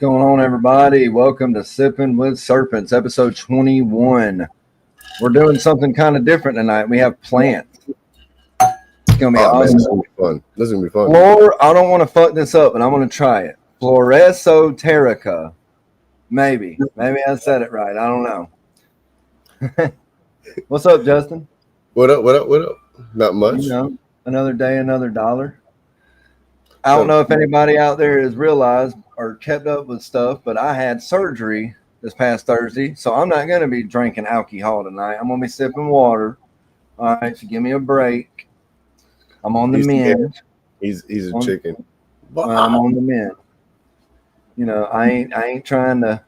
going on, everybody? Welcome to Sippin with Serpents, episode 21. We're doing something kind of different tonight. We have plants. It's going to be awesome. Man, this is going to be fun. This is going to be fun. I don't want to fuck this up, but I'm going to try it. Floresoterika. Maybe I said it right. I don't know. What's up, Justin? What up? Not much. You know, another day, another dollar. I don't know if anybody out there has realized or kept up with stuff, but I had surgery this past Thursday, so I'm not going to be drinking alcohol tonight. I'm going to be sipping water. All right, so give me a break. I'm on the mend. He's a chicken. I'm on the mend. You know, I ain't trying to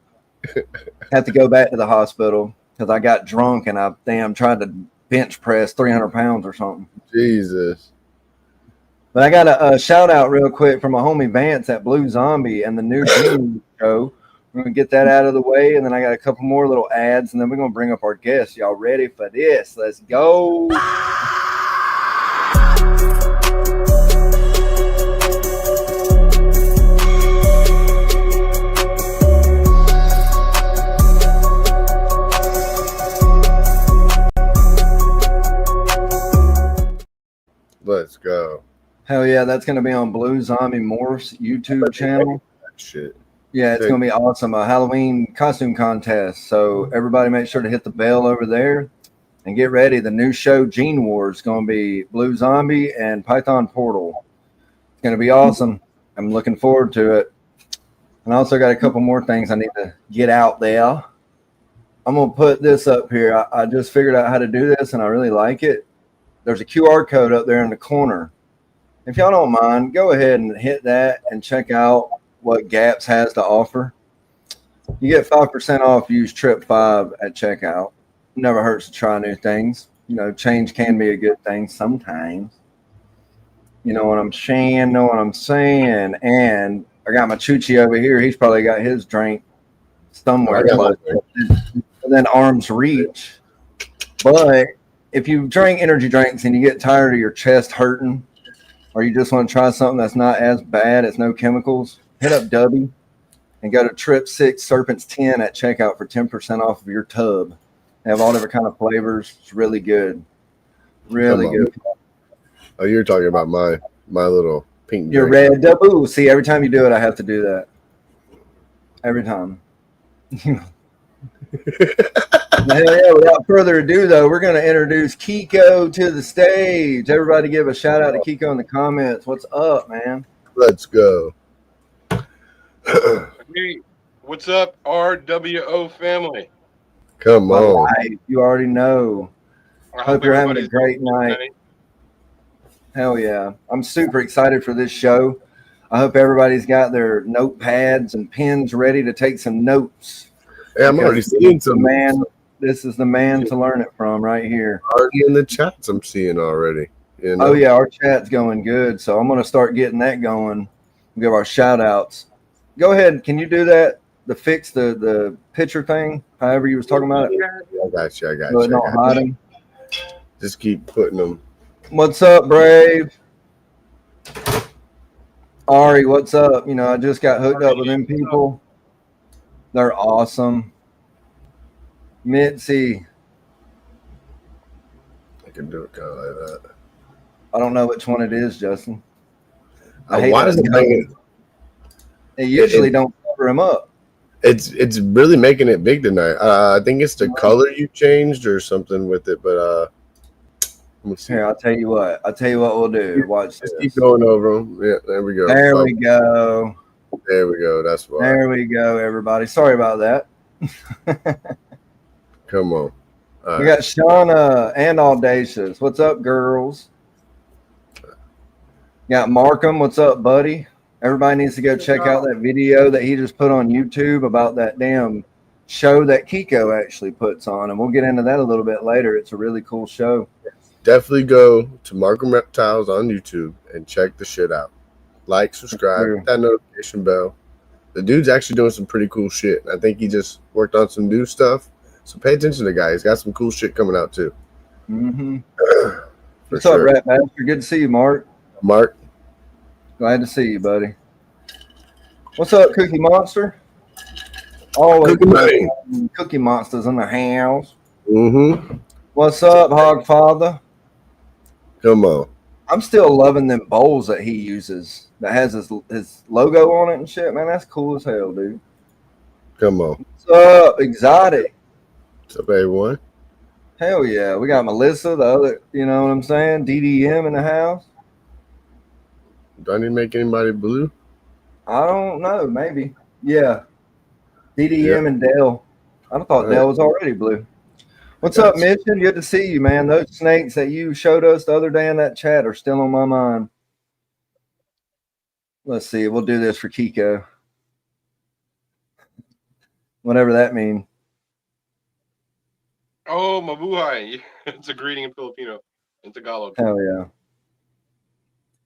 have to go back to the hospital because I got drunk and I tried to bench press 300 pounds or something. Jesus. But I got a shout out real quick from my homie Vance at Blue Zombie and the new show. We're going to get that out of the way. And then I got a couple more little ads and then we're going to bring up our guests. Y'all ready for this? Let's go. Let's go. Hell yeah, that's going to be on Blue Zombie Morph's YouTube channel. Shit. Yeah, it's going to be awesome. A Halloween costume contest. So everybody make sure to hit the bell over there and get ready. The new show, Gene Wars, is going to be Blue Zombie and Python Portal. It's going to be awesome. I'm looking forward to it. And I also got a couple more things I need to get out there. I'm going to put this up here. I just figured out how to do this, and I really like it. There's a QR code up there in the corner. If y'all don't mind, go ahead and hit that and check out what GAPS has to offer. You get 5% off. Use Trip 5 at checkout. Never hurts to try new things. You know, change can be a good thing sometimes. You know what I'm saying? And I got my Choochie over here. He's probably got his drink somewhere within arm's reach. But if you drink energy drinks and you get tired of your chest hurting, or you just want to try something that's not as bad, it's no chemicals, hit up Dubby and go to Trip 6 Serpents 10 at checkout for 10% off of your tub. They have all different kind of flavors. It's really good. Really good. Oh, you're talking about my little pink Your red double. See, every time you do it, I have to do that. Every time. Yeah, without further ado, though, we're going to introduce Kiko to the stage. Everybody give a shout out to Kiko in the comments. What's up, man? Let's go. Hey, what's up, RWO family? Come on. Right, you already know. I hope you're having a great night. Hell yeah. I'm super excited for this show. I hope everybody's got their notepads and pens ready to take some notes. Hey, I'm already seeing some. Man, this is the man to learn it from right here. Already in the chats, I'm seeing already. You know? Oh, yeah, our chat's going good. So I'm going to start getting that going. Give our shout outs. Go ahead. Can you do that? Fix the picture thing, however you was talking about it? I got you. So not hiding. Just keep putting them. What's up, Brave? Ari, what's up? You know, I just got hooked up with them people. They're awesome. Mitzi. I can do it kind of like that. I don't know which one it is, Justin. Why does it make it? They usually don't cover them up. It's really making it big tonight. I think it's the color you changed or something with it, but let me see. Here, I'll tell you what we'll do. Watch this. Keep going over them. Yeah, there we go. There we go. There we go. That's why. There we go, everybody. Sorry about that. Come on. We got Shauna and Audacious. What's up, girls? Got Markham. What's up, buddy? Everybody needs to go check out that video that he just put on YouTube about that damn show that Kiko actually puts on. And we'll get into that a little bit later. It's a really cool show. Definitely go to Markham Reptiles on YouTube and check the shit out. Like, subscribe, hit that notification bell. The dude's actually doing some pretty cool shit. I think he just worked on some new stuff. So pay attention to the guy. He's got some cool shit coming out too. Mm-hmm. What's up, Rat Master? Good to see you, Mark. Mark. Glad to see you, buddy. What's up, Cookie Monster? Always Cookie Cookie Monsters in the house. Mm-hmm. What's up, Hogfather? Come on. I'm still loving them bowls that he uses that has his logo on it and shit, man. That's cool as hell, dude. Come on. What's up, Exotic? What's up, everyone? Hell yeah. We got Melissa, the other, you know what I'm saying? DDM in the house. Do I need to make anybody blue? I don't know. Maybe. Yeah. DDM Yeah. and Dell. I thought Dell was already blue. What's up, Mission? Good to see you, man. Those snakes that you showed us the other day in that chat are still on my mind. Let's see. We'll do this for Kiko. Whatever that means. Oh, mabuhay. It's a greeting in Filipino, in Tagalog. Hell yeah.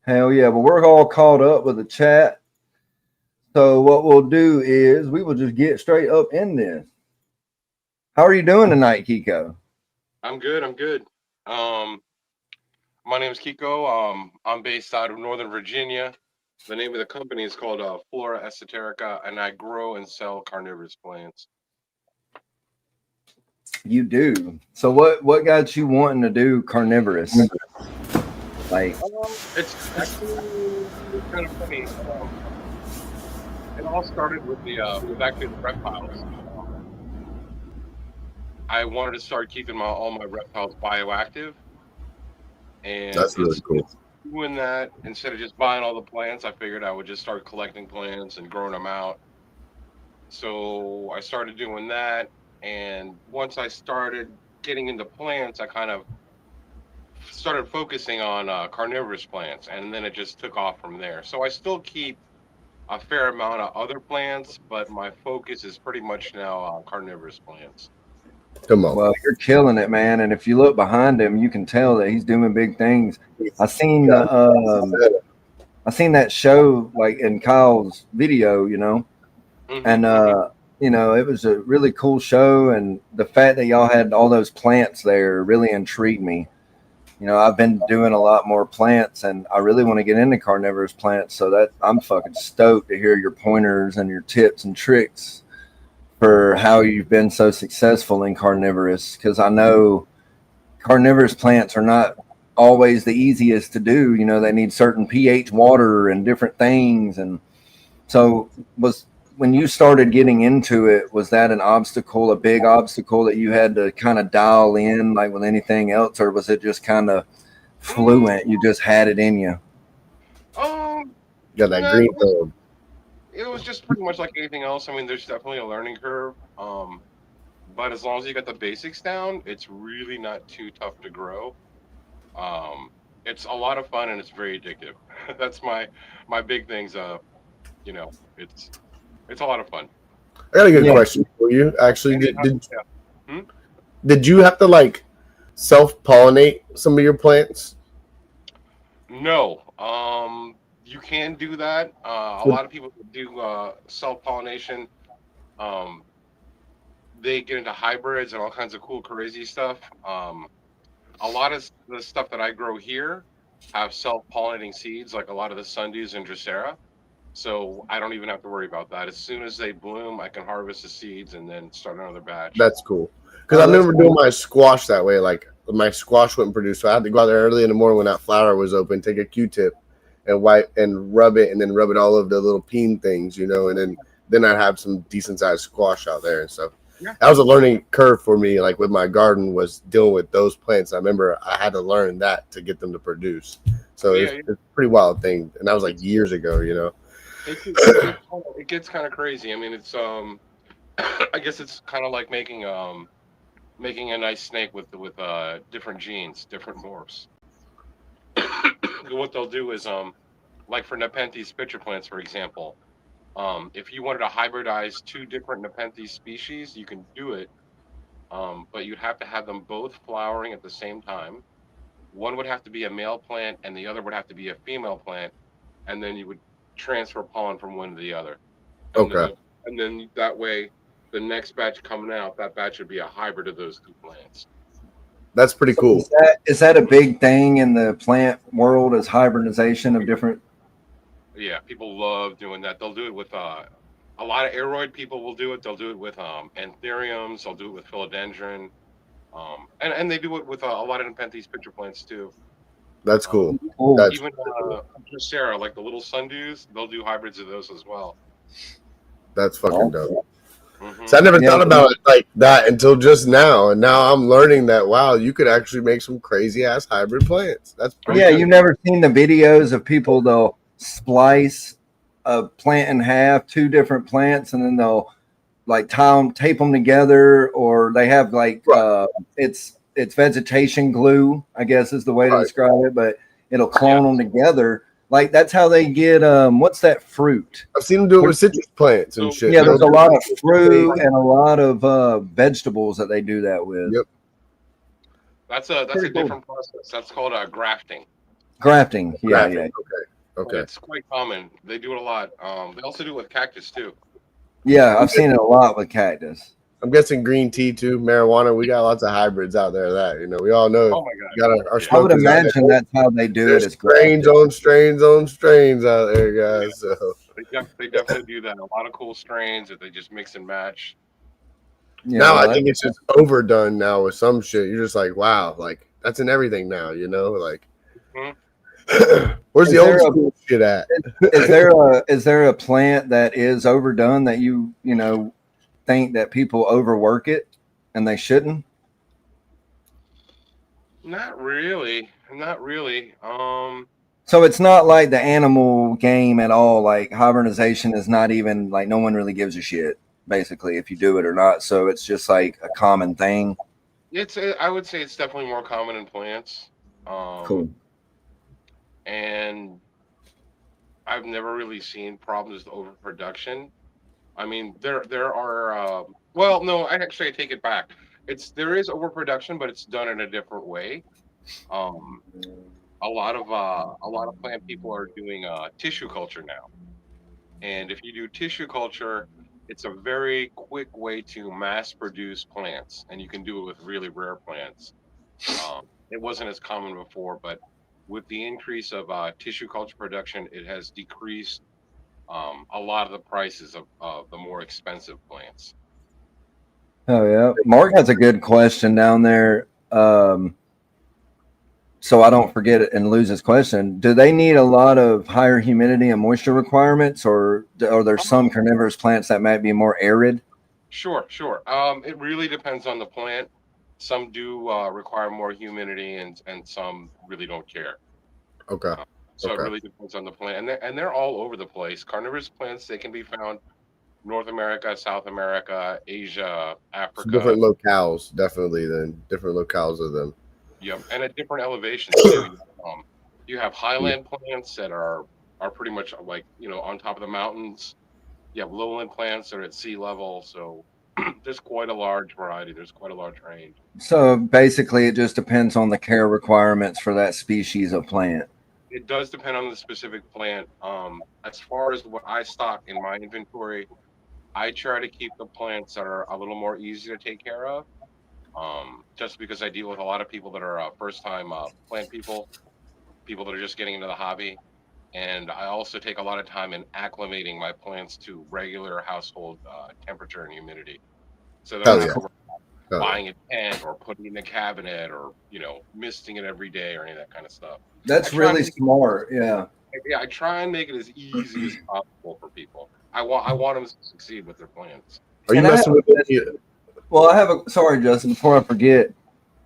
Hell yeah. But we're all caught up with the chat. So what we'll do is we will just get straight up in this. How are you doing tonight, Kiko? I'm good. My name is Kiko. I'm based out of Northern Virginia. The name of the company is called Floresoterika, and I grow and sell carnivorous plants. You do. So what got you wanting to do carnivorous? Like it's actually kind of funny. It all started with with actually the reptiles. I wanted to start keeping all my reptiles bioactive, and that's really cool. Doing that instead of just buying all the plants, I figured I would just start collecting plants and growing them out. So I started doing that, and once I started getting into plants, I kind of started focusing on carnivorous plants, and then it just took off from there. So I still keep a fair amount of other plants, but my focus is pretty much now on carnivorous plants. Come on. Well, you're killing it, man. And if you look behind him, you can tell that he's doing big things. I seen that show like in Kyle's video, you know, and you know, it was a really cool show, and the fact that y'all had all those plants there really intrigued me. You know, I've been doing a lot more plants, and I really want to get into carnivorous plants. So that I'm fucking stoked to hear your pointers and your tips and tricks for how you've been so successful in carnivorous, because I know carnivorous plants are not always the easiest to do. You know, they need certain pH water and different things. And so when you started getting into it, was that an obstacle, a big obstacle that you had to kind of dial in like with anything else, or was it just kind of fluent? You just had it in you? Got that green thumb. It was just pretty much like anything else. I mean, there's definitely a learning curve. But as long as you got the basics down, it's really not too tough to grow. It's a lot of fun and it's very addictive. That's my big things. You know, it's a lot of fun. I got a good question for you. Actually, did you have to like self-pollinate some of your plants? No. You can do that. A lot of people do self-pollination. They get into hybrids and all kinds of cool, crazy stuff. A lot of the stuff that I grow here have self-pollinating seeds, like a lot of the sundews and drosera. So I don't even have to worry about that. As soon as they bloom, I can harvest the seeds and then start another batch. That's cool. Because I remember doing my squash that way. Like my squash wouldn't produce, so I had to go out there early in the morning when that flower was open, take a Q-tip and wipe and rub it, and then rub it all over the little peen things, you know, and then I'd have some decent sized squash out there and stuff. Yeah. That was a learning curve for me, like with my garden, was dealing with those plants. I remember I had to learn that to get them to produce. So it's a pretty wild thing, and that was like years ago, you know. It gets kind of crazy. I mean, it's I guess it's kind of like making a nice snake with different genes, different morphs. What they'll do is like for Nepenthes pitcher plants, for example, if you wanted to hybridize two different Nepenthes species, you can do it, but you'd have to have them both flowering at the same time. One would have to be a male plant, and the other would have to be a female plant, and then you would transfer pollen from one to the other. And then that way, the next batch coming out, that batch would be a hybrid of those two plants. That's pretty cool. Is that a big thing in the plant world, is hybridization of different? Yeah, people love doing that. They'll do it with A lot of aeroid people will do it. They'll do it with anthuriums. They'll do it with philodendron. And they do it with a lot of Nepenthes pitcher plants too. That's cool. Oh, Even Drosera, like the little sundews, they'll do hybrids of those as well. That's fucking dope. Mm-hmm. So I never thought about it like that until just now, and now I'm learning that wow, you could actually make some crazy ass hybrid plants. That's pretty yeah. cool. You've never seen the videos of people they'll splice a plant in half, two different plants, and then they'll like tape them together, or they have like it's vegetation glue, I guess is the way to describe it, but it'll clone them together. Like that's how they get what's that fruit? I've seen them do it with citrus plants and shit. Yeah, there's a lot of fruit and a lot of vegetables that they do that with. Yep. That's a different process. That's called grafting. Grafting. Yeah. Okay. But it's quite common. They do it a lot. They also do it with cactus too. Yeah, I've seen it a lot with cactus. I'm guessing green tea too, marijuana. We got lots of hybrids out there. That we all know. Oh my god! Our I would imagine that's how they do it. There's strains on strains on strains out there, guys. Yeah. So They definitely do that. A lot of cool strains that they just mix and match. Yeah, now I think it's just overdone now with some shit. You're just like, wow, like that's in everything now, like. Where's the old school shit at? Is there a plant that is overdone that you think that people overwork it and they shouldn't? Not really. So it's not like the animal game at all. Like hibernization is not even like no one really gives a shit basically if you do it or not. So it's just like a common thing. I would say it's definitely more common in plants. Cool. And I've never really seen problems with overproduction. I mean, there are. Well, no, I take it back. There is overproduction, but it's done in a different way. A lot of plant people are doing tissue culture now, and if you do tissue culture, it's a very quick way to mass produce plants, and you can do it with really rare plants. It wasn't as common before, but with the increase of tissue culture production, it has decreased a lot of the prices of the more expensive plants. Oh yeah, Mark has a good question down there. So I don't forget it and lose his question. Do they need a lot of higher humidity and moisture requirements, or are there some carnivorous plants that might be more arid? Sure. It really depends on the plant. Some do require more humidity, and some really don't care. Okay. So it really depends on the plant, and they're all over the place. Carnivorous plants, they can be found North America, South America, Asia, Africa. So different locales, definitely. Then different locales of them. Yep, and at different elevations too. You have highland plants that are pretty much like on top of the mountains. You have lowland plants that are at sea level. So there's quite a large variety. There's quite a large range. So basically, it just depends on the care requirements for that species of plant. It does depend on the specific plant. As far as what I stock in my inventory, I try to keep the plants that are a little more easy to take care of. Just because I deal with a lot of people that are first-time plant people that are just getting into the hobby. And I also take a lot of time in acclimating my plants to regular household temperature and humidity. So that I'm not buying a tent or putting it in a cabinet or, misting it every day or any of that kind of stuff. That's really smart. Yeah. Yeah, I try and make it as easy as possible for people. I want them to succeed with their plants. Are you messing with it? Well, sorry, Justin, before I forget,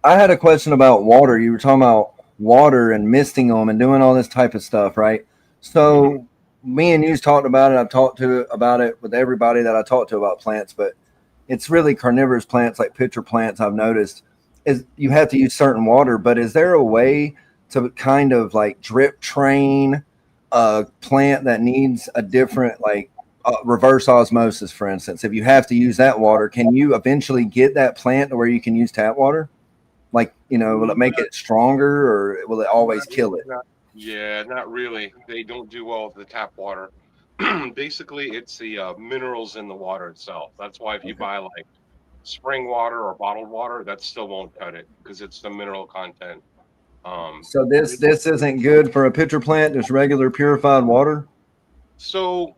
I had a question about water. You were talking about water and misting them and doing all this type of stuff, right? So me and you talked about it. I've talked about it with everybody that I talked to about plants, but it's really carnivorous plants like pitcher plants. I've noticed is you have to use certain water, but is there a way to kind of like drip train a plant that needs a different reverse osmosis, for instance? If you have to use that water, can you eventually get that plant to where you can use tap water? Will it make it stronger or will it always kill it? Not really. They don't do well with the tap water. Basically, it's the minerals in the water itself. That's why if you buy like spring water or bottled water, that still won't cut it because it's the mineral content. So this isn't good for a pitcher plant, just regular purified water? So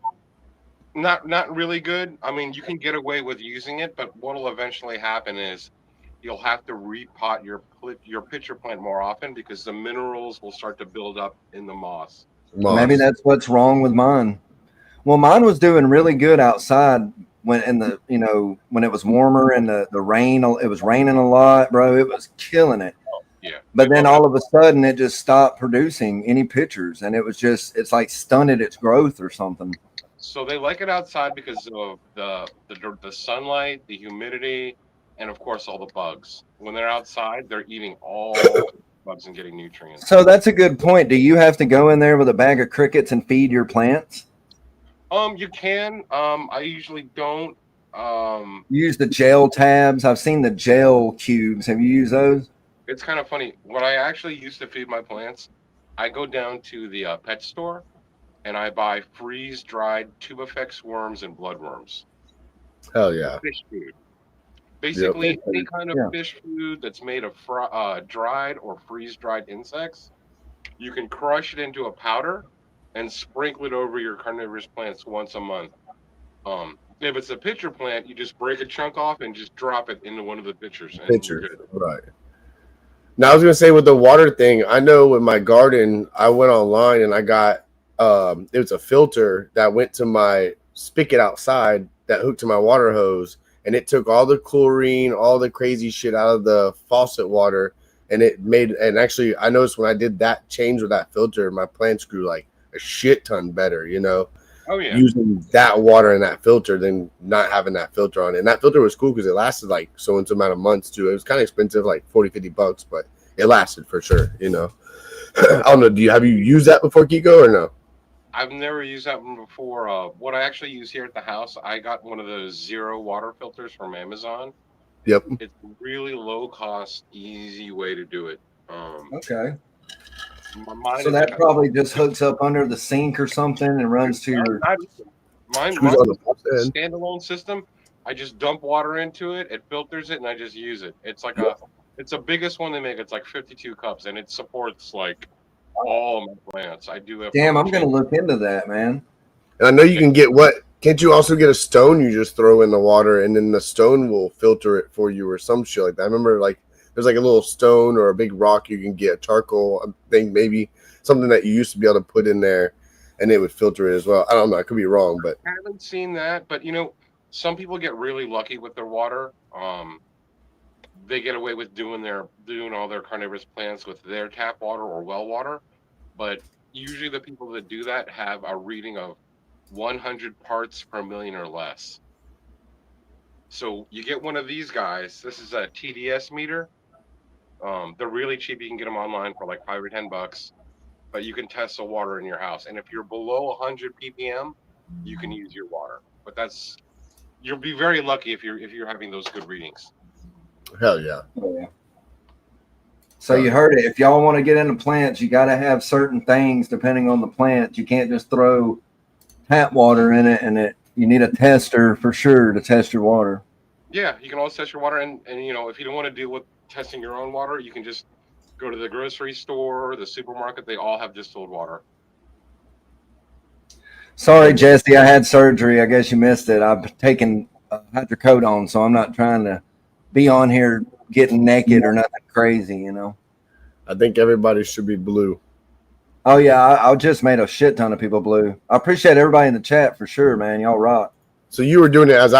Not really good. I mean, you can get away with using it, but what'll eventually happen is you'll have to repot your pitcher plant more often because the minerals will start to build up in the moss. Maybe Moss. that's what's wrong with mine. Well, mine was doing really good outside when in the when it was warmer and the rain. It was raining a lot, bro. It was killing it. Yeah, they But then love it. all of a sudden, it just stopped producing any pictures, and it was it's like stunted its growth or something. So they like it outside because of the sunlight, the humidity, and of course all the bugs. When they're outside, they're eating all the bugs and getting nutrients. So that's a good point. Do you have to go in there with a bag of crickets and feed your plants? You can. I usually don't. Use the gel tabs. I've seen the gel cubes. Have you used those? It's kind of funny. What I actually used to feed my plants, I go down to the pet store and I buy freeze dried tubifex worms and bloodworms. Hell yeah. Fish food. Yep. Basically, any kind of Yeah. fish food that's made of dried or freeze dried insects, you can crush it into a powder and sprinkle it over your carnivorous plants once a month. If it's a pitcher plant, you just break a chunk off and just drop it into one of the pitchers. And you're Pitcher. good. Right. Now I was gonna say with the water thing, I know with my garden, I went online and I got it was a filter that went to my spigot outside that hooked to my water hose, and it took all the chlorine, all the crazy shit out of the faucet water, and actually I noticed when I did that change with that filter, my plants grew like a shit ton better, Oh yeah. using that water and that filter than not having that filter on it. And that filter was cool because it lasted like so and so amount of months too. It was kind of expensive, like $40-$50, but it lasted for sure, I don't know. Have you used that before, Kiko, or no? I've never used that one before. What I actually use here at the house, I got one of those zero water filters from Amazon. Yep. It's a really low cost, easy way to do it. Okay. Mine So is that probably just hooks up under the sink or something and runs to your. Mine's Screws on the a end. standalone system. I just dump water into it, it filters it, and I just use it. It's like it's the biggest one they make. It's like 52 cups, and it supports like all of my plants. I do have. Damn, I'm gonna look into that, man. And I know you can get can't you also get a stone you just throw in the water and then the stone will filter it for you or some shit like that? I remember like there's like a little stone or a big rock you can get, charcoal, I think maybe something that you used to be able to put in there and it would filter it as well. I don't know, I could be wrong, but I haven't seen that, but some people get really lucky with their water. They get away with doing all their carnivorous plants with their tap water or well water, but usually the people that do that have a reading of 100 parts per million or less. So you get one of these guys. This is a TDS meter. They're really cheap. You can get them online for like $5 or $10, but you can test the water in your house. And if you're below 100 ppm, you can use your water. But you'll be very lucky if you're having those good readings. hell yeah. Oh, yeah. So you heard it. If y'all want to get into plants, you got to have certain things depending on the plant. You can't just throw tap water in it, and you need a tester for sure to test your water. Yeah, you can always test your water, and if you don't want to deal with testing your own water, you can just go to the grocery store, the supermarket. They all have distilled water. Sorry, Jesse, I had surgery. I guess you missed it. I've taken hydrocodone, so I'm not trying to be on here getting naked or nothing crazy, I think everybody should be blue. Oh, yeah, I just made a shit ton of people blue. I appreciate everybody in the chat for sure, man. Y'all rock. So you were doing it because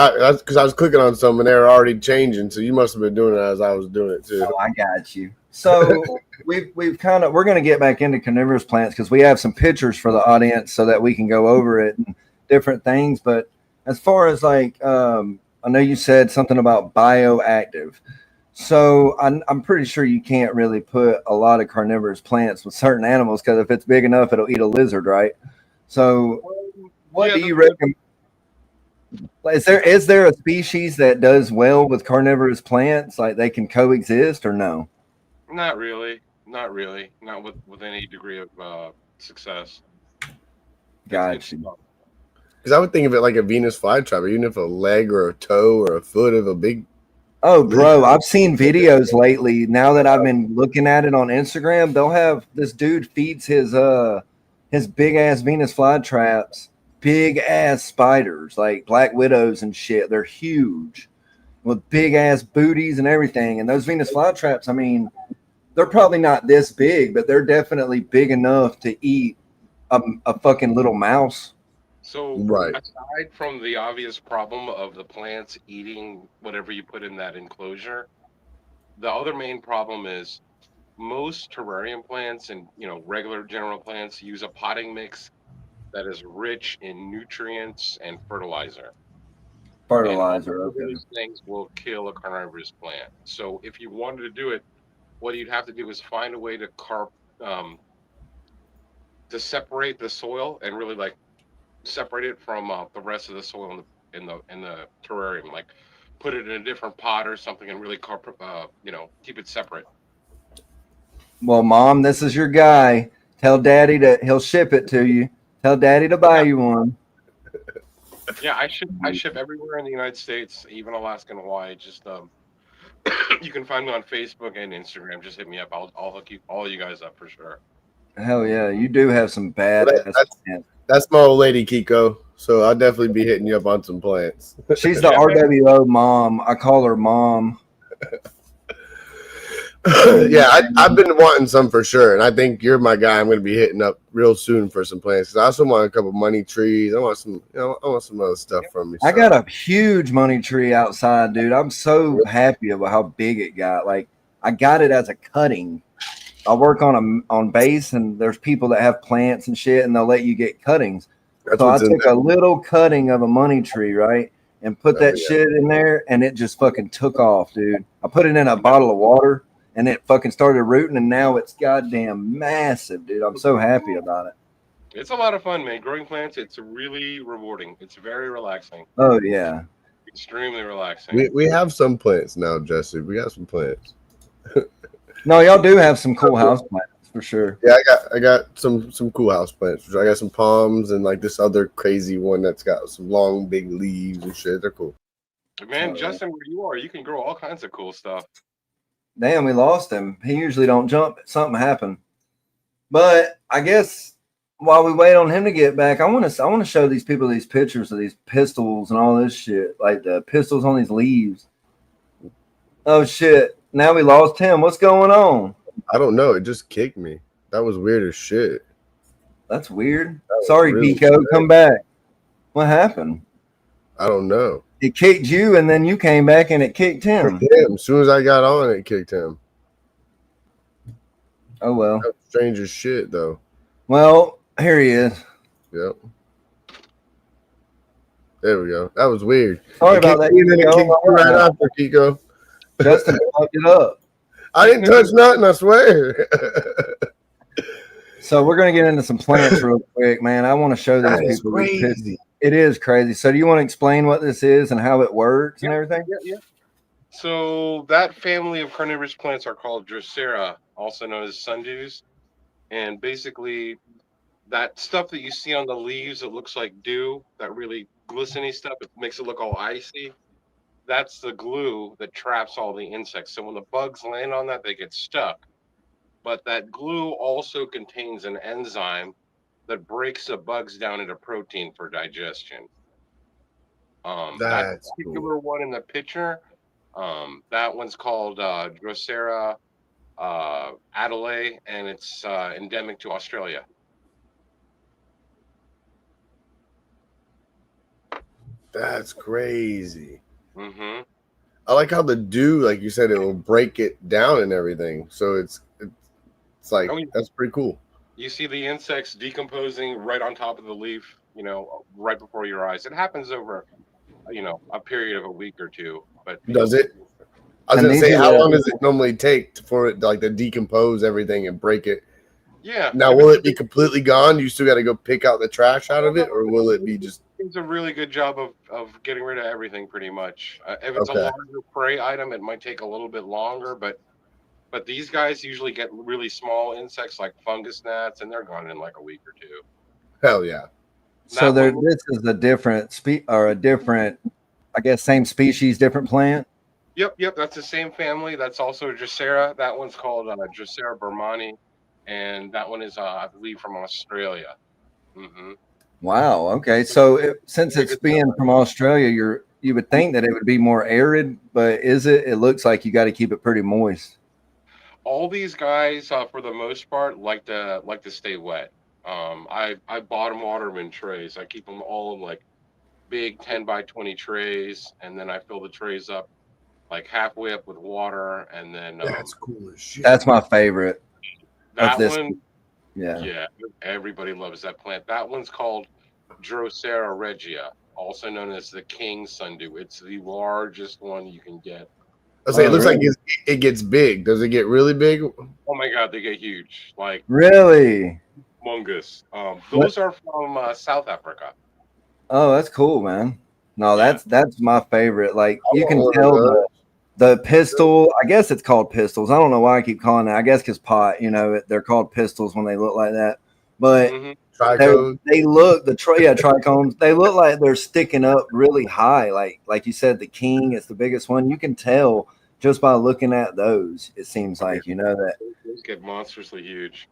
I was clicking on some and they were already changing. So you must have been doing it as I was doing it too. Oh, I got you. So we're going to get back into carnivorous plants because we have some pictures for the audience so that we can go over it and different things. But as far as I know you said something about bioactive. So I'm pretty sure you can't really put a lot of carnivorous plants with certain animals because if it's big enough, it'll eat a lizard, right? So what do you recommend? Is there a species that does well with carnivorous plants, like they can coexist, or no? Not really. Not with any degree of success. Gotcha. Because I would think of it like a Venus flytrap, even if a leg or a toe or a foot of a big. Oh, bro, I've seen videos lately. Now that I've been looking at it on Instagram, they'll have this dude feeds his big ass Venus flytraps big ass spiders, like black widows and shit. They're huge with big ass booties and everything. And those Venus flytraps, I mean, they're probably not this big, but they're definitely big enough to eat a fucking little mouse. So Right. aside from the obvious problem of the plants eating whatever you put in that enclosure, the other main problem is most terrarium plants and regular general plants use a potting mix that is rich in nutrients and fertilizer. And all of Fertilizer, okay. those things will kill a carnivorous plant. So if you wanted to do it, what you'd have to do is find a way um, to separate the soil and really like separate it from the rest of the soil in the terrarium. Like put it in a different pot or something and really keep it separate. Well, Mom, this is your guy. Tell Daddy he'll ship it to you. Tell Daddy to buy you one. Yeah, I ship everywhere in the United States, even Alaska and Hawaii. Just you can find me on Facebook and Instagram. Just hit me up. I'll hook you all you guys up for sure. Hell yeah, you do have some Well, badass plants. that's my old lady, Kiko. So I'll definitely be hitting you up on some plants. She's the RWO mom. I call her Mom. Yeah, I've been wanting some for sure, and I think you're my guy. I'm going to be hitting up real soon for some plants because I also want a couple money trees. I want some, I want some other stuff from me. I got a huge money tree outside, dude. I'm so happy about how big it got. Like I got it as a cutting. I work on base, and there's people that have plants and shit, and they'll let you get cuttings. So I took a little cutting of a money tree, right, and put that shit in there, and it just fucking took off, dude. I put it in a bottle of water, and it fucking started rooting, and now it's goddamn massive, dude. I'm so happy about it. It's a lot of fun, man. Growing plants, it's really rewarding. It's very relaxing. Oh yeah, extremely relaxing. We have some plants now, Jesse. We got some plants. No, y'all do have some cool house plants for sure. Yeah, I got some cool house plants. I got some palms and like this other crazy one that's got some long big leaves and shit. They're cool. Man, Justin, where you are, you can grow all kinds of cool stuff. Damn, we lost him. He usually don't jump. Something happened. But I guess while we wait on him to get back, I want to show these people these pictures of these pistils and all this shit, like the pistils on these leaves. Oh shit! Now we lost him. What's going on? I don't know. It just kicked me. That was weird as shit. That's weird. Sorry, really Pico. Weird. Come back. What happened? I don't know. It kicked you, and then you came back, and it kicked him. As soon as I got on, it kicked him. Oh well. That was strange as shit, though. Well, here he is. Yep. There we go. That was weird. Sorry about that. You didn't kick right after, Kiko. Justin fucked it up. I didn't touch nothing, I swear. So we're gonna get into some plants real quick, man. I want to show these people. Crazy. It is crazy. So do you want to explain what this is and how it works and everything? Yeah. So that family of carnivorous plants are called Drosera, also known as sundews. And basically that stuff that you see on the leaves that looks like dew, that really glistening stuff, it makes it look all icy. That's the glue that traps all the insects. So when the bugs land on that, they get stuck. But that glue also contains an enzyme that breaks the bugs down into protein for digestion. That particular one in the picture, that one's called Drosera adelaide, and it's endemic to Australia. That's crazy. Mm-hmm. I like how the dew, like you said, it will break it down and everything. So it's like, that's pretty cool. You see the insects decomposing right on top of the leaf, right before your eyes. It happens over, a period of a week or two. But does it? I was going to say, how long does it normally take for it to decompose everything and break it? Yeah. Now, will it be completely gone? You still got to go pick out the trash out of it, or will it be just? It's a really good job of getting rid of everything, pretty much. If it's a larger prey item, it might take a little bit longer, but these guys usually get really small insects like fungus gnats, and they're gone in like a week or two. Hell yeah! So this is a different I guess same species, different plant. Yep. That's the same family. That's also Drosera. That one's called Drosera burmani, and that one is, I believe, from Australia. Mm-hmm. Wow. Okay. So since it's being from Australia, you would think that it would be more arid, but is it? It looks like you got to keep it pretty moist. All these guys, for the most part, like to stay wet. I bottom water them in trays. I keep them all in like big 10 by 20 trays, and then I fill the trays up like halfway up with water, and then That's cool as shit. That's my favorite of that this. one, Yeah. yeah, everybody loves that plant. That one's called Drosera regia, also known as the king sundew. It's the largest one you can get. I say it looks really? like it gets big. Does it get really big? Oh my god, they get huge, like Really? humongous. Those are from South Africa. Oh, that's cool, man. No, Yeah. that's my favorite. Like I you want can one of tell those. the pistil. I guess it's called pistils. I don't know why I keep calling it. I guess because pot. They're called pistols when they look like that. But hmm Trichome. they look trichomes. They look like they're sticking up really high. Like you said, the king is the biggest one. You can tell just by looking at those. It seems like that Those get monstrously huge,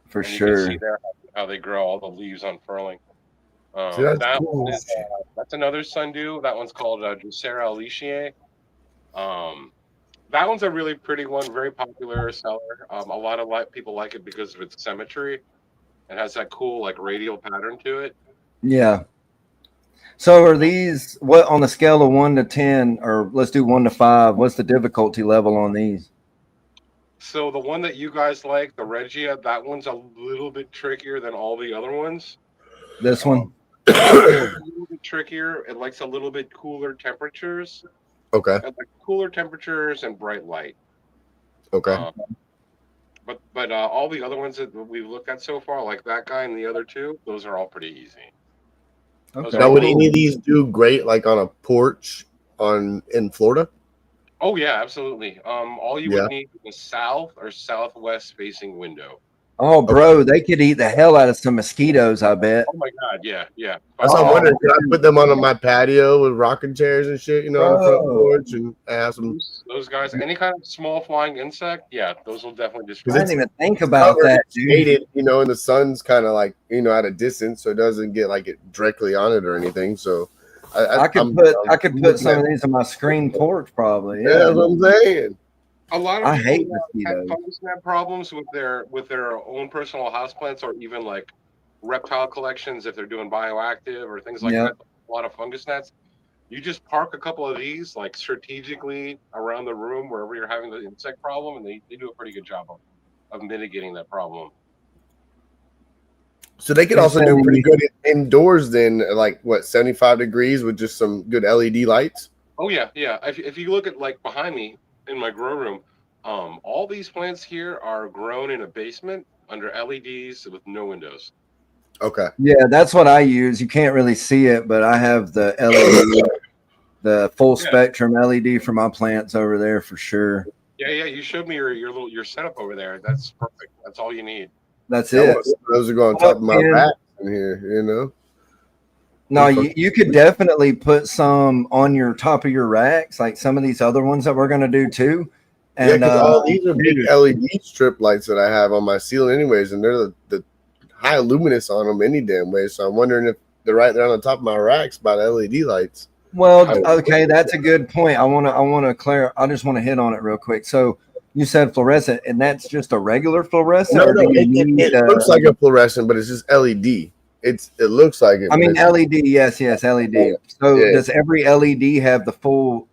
for and you can sure. see there how they grow, all the leaves unfurling. See, that's That cool. one is that's another sundew. That one's called Drosera aliciae. Um, that one's a really pretty one, very popular seller. A lot of people like it because of its symmetry. It has that cool like radial pattern to it. Yeah. So are these what on the scale of 1 to 10, or let's do 1 to 5? What's the difficulty level on these? So the one that you guys like, the Regia, that one's a little bit trickier than all the other ones. This one? A little bit trickier. It likes a little bit cooler temperatures. Okay. It likes cooler temperatures and bright light. Okay. But all the other ones that we've looked at so far, like that guy and the other two, those are all pretty easy. Okay. Now, would any of these do great like on a porch in Florida? Oh yeah, absolutely. All you Yeah. would need is a south or southwest facing window. Oh, bro, they could eat the hell out of some mosquitoes, I bet. Oh my god, yeah. That's what I'm wondering. Could I put them on my patio with rocking chairs and shit, on the front porch, and have some. Those guys, any kind of small flying insect, yeah, those will definitely I destroy. didn't even think about that, dude. Shaded, and the sun's kind of like at a distance, so it doesn't get like it directly on it or anything. So I could put some of these on my screen porch, probably. Yeah, that's what I'm saying. A lot of I hate people have mosquitoes. fungus net problems with their own personal houseplants, or even like reptile collections if they're doing bioactive or things like that. A lot of fungus nets. You just park a couple of these like strategically around the room wherever you're having the insect problem, and they do a pretty good job of mitigating that problem. So they could also do pretty good indoors then, like 75 degrees with just some good LED lights. Oh yeah. If you look at like behind me in my grow room, all these plants here are grown in a basement under LEDs with no windows. Okay. Yeah, that's what I use. You can't really see it, but I have the LED, the full spectrum LED for my plants over there for sure. Yeah. You showed me your setup over there. That's perfect. That's all you need. That's it. Those are going on top of my back in here, No, you could definitely put some on your top of your racks, like some of these other ones that we're going to do too. And all these are big LED strip lights that I have on my ceiling anyways, and they're the high luminous on them any damn way. So I'm wondering if they're right there on the top of my racks by the LED lights. Well, okay, that's a good point. I want to clarify. I just want to hit on it real quick. So you said fluorescent, and that's just a regular fluorescent? No, it looks like a fluorescent, but it's just LED. It looks like it. I mean, LED, yes, LED. So does every LED have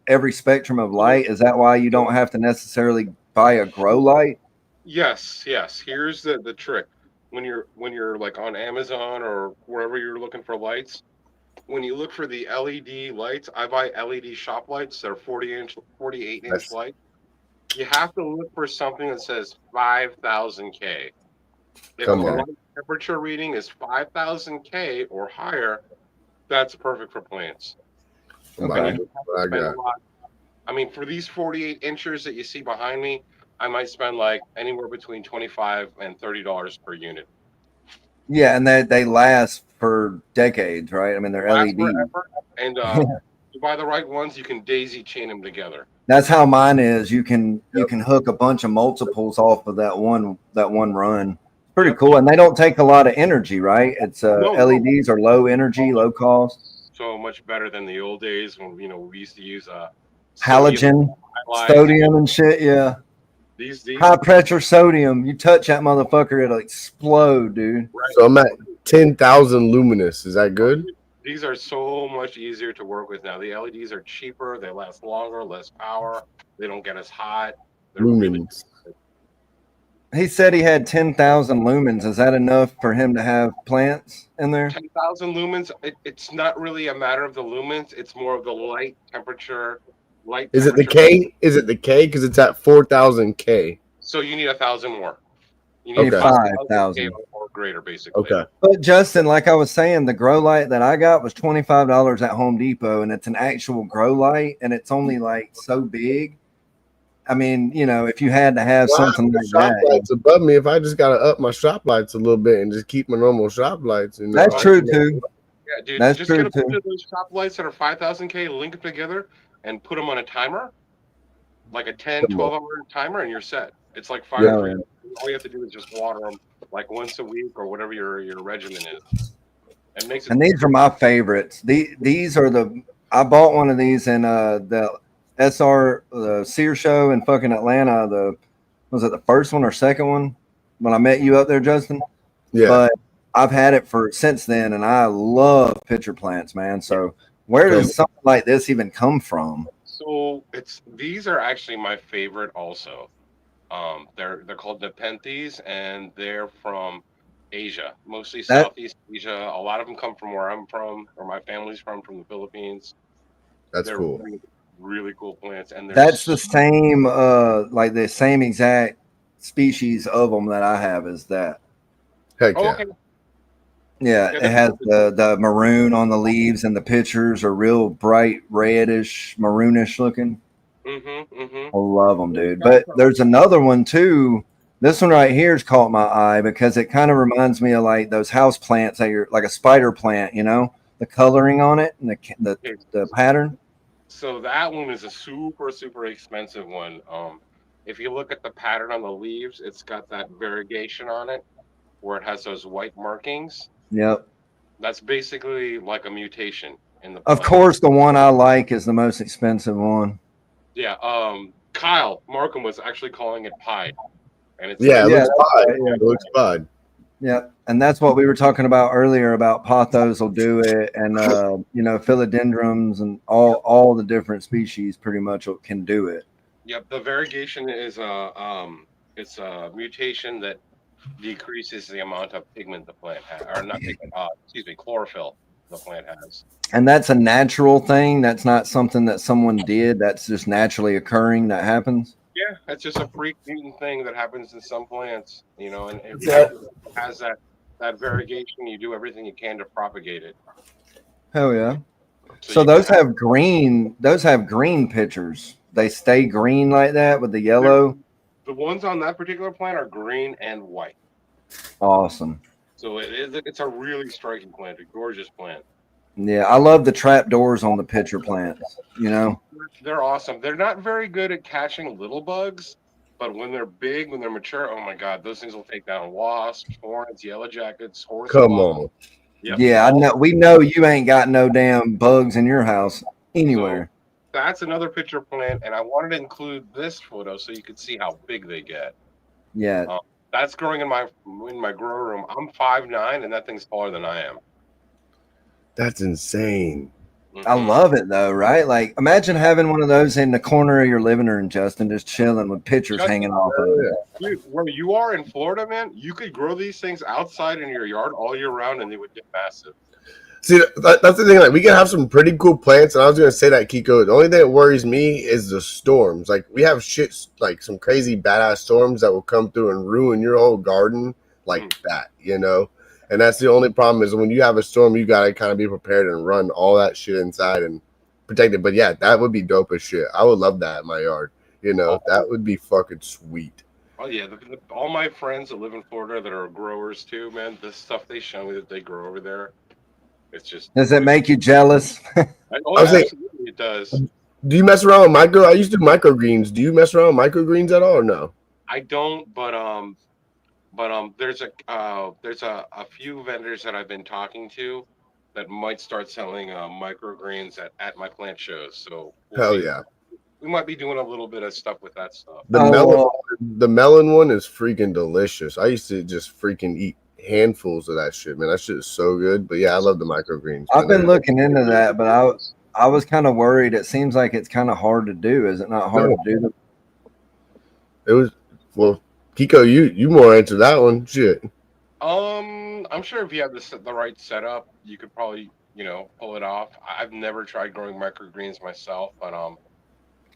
every spectrum of light? Is that why you don't have to necessarily buy a grow light? Yes. Here's the trick. When you're like on Amazon or wherever you're looking for lights, when you look for the LED lights, I buy LED shop lights. They're 48-inch lights. You have to look for something that says 5,000 K. If the temperature reading is 5,000 K or higher, that's perfect for plants. Okay. I mean, for these 48 inches that you see behind me, I might spend like anywhere between $25 and $30 per unit. Yeah, and they last for decades, right? I mean, they're LED. And you buy the right ones, you can daisy chain them together. That's how mine is. You can hook a bunch of multiples off of that one run. pretty cool. And they don't take a lot of energy, right? It's No. LEDs are low energy, low cost. So much better than the old days when we used to use Halogen, highlights. sodium and shit, yeah. These High pressure sodium. You touch that motherfucker, it'll explode, dude. right. So I'm at 10,000 luminous. Is that good? These are so much easier to work with now. The LEDs are cheaper, they last longer, less power, they don't get as hot. They're really Lumens. He said he had 10,000 lumens. Is that enough for him to have plants in there? 10,000 lumens. It's not really a matter of the lumens, it's more of the light temperature. Is it the K? Is it the K? Because it's at 4,000 K. So you need 1,000 more. You need Okay. 5,000 or greater, basically. Okay. But Justin, like I was saying, the grow light that I got was $25 at Home Depot, and it's an actual grow light, and it's only like so big. I mean, if you had to have something like shop that, lights above me. If I just gotta up my shop lights a little bit and just keep my normal shop lights, that's true too. Yeah, dude. That's just true get a bunch too. of those shop lights that are 5,000 K, link them together, and put them on a timer, like a 10, 12-hour timer, and you're set. It's like fire. Yeah. All you have to do is just water them like once a week or whatever your regimen is. It makes it. And these are my favorites. These are I bought one of these in the SR the Sear show in fucking Atlanta. Was it the first one or second one when I met you up there, Justin? Yeah. But I've had it since then, and I love pitcher plants, man. So where does something like this even come from? So these are actually my favorite also. They're called Nepenthes, and they're from Asia, mostly Southeast Asia. A lot of them come from where I'm from, or my family's from the Philippines. That's cool. Really, really cool plants, and that's the same, like the same exact species of them that I have is that. Heck yeah. Okay. Yeah, it has the maroon on the leaves, and the pitchers are real bright reddish, maroonish looking. I love them, dude. But there's another one too. This one right here has caught my eye because it kind of reminds me of like those house plants that you're like a spider plant, the coloring on it and the pattern. So that one is a super, super expensive one. If you look at the pattern on the leaves, it's got that variegation on it where it has those white markings. Yep. That's basically like a mutation in the plant. Of course, the one I like is the most expensive one. Yeah. Kyle Markham was actually calling it pied. And it's it looks pied. Yeah, it looks pied. Yeah, and that's what we were talking about earlier about pothos will do it, and philodendrons and all the different species pretty much can do it. Yep, the variegation is it's a mutation that decreases the amount of pigment the plant has, or not pigment, chlorophyll the plant has. And that's a natural thing. That's not something that someone did. That's just naturally occurring. That happens. Yeah, it's just a freak mutant thing that happens in some plants, and it has that variegation. You do everything you can to propagate it. Hell yeah! So those have green. Those have green pitchers. They stay green like that with the yellow. The ones on that particular plant are green and white. Awesome. So it's a really striking plant, a gorgeous plant. Yeah, I love the trap doors on the pitcher plants. They're awesome. They're not very good at catching little bugs, but when they're big, when they're mature, oh my god, those things will take down wasps, hornets, yellow jackets, horse. Come on. Yep. Yeah, I know. We know you ain't got no damn bugs in your house anywhere. So that's another pitcher plant, and I wanted to include this photo so you could see how big they get. Yeah. That's growing in my grow room. I'm 5'9", and that thing's taller than I am. That's insane. I love it though, right? Like, imagine having one of those in the corner of your living room, Justin, just chilling with pictures hanging off of it. Dude, where you are in Florida, man, you could grow these things outside in your yard all year round, and they would get massive. See, that's the thing. Like, we can have some pretty cool plants, and I was gonna say that, Kiko. The only thing that worries me is the storms. Like, we have shit, like some crazy badass storms that will come through and ruin your whole garden, like that, And that's the only problem is when you have a storm, you got to kind of be prepared and run all that shit inside and protect it. But yeah, that would be dope as shit. I would love that in my yard. That would be fucking sweet. Oh, yeah. All my friends that live in Florida that are growers too, man, the stuff they show me that they grow over there, it's just. Does it make you jealous? Absolutely it does. Do you mess around with I used to do microgreens. Do you mess around with microgreens at all or no? I don't, but But there's a few vendors that I've been talking to that might start selling microgreens at my plant shows. So we'll Hell see. yeah. We might be doing a little bit of stuff with that stuff. The Oh melon, well, the melon one is freaking delicious. I used to just freaking eat handfuls of that shit, man. That shit is so good. But yeah, I love the microgreens, I've man. been looking into that, but I was kind of worried. It seems like it's kind of hard to do. Is it not hard to do? It was well, Kiko, you more into that one. Shit. I'm sure if you have the right setup, you could probably pull it off. I've never tried growing microgreens myself, but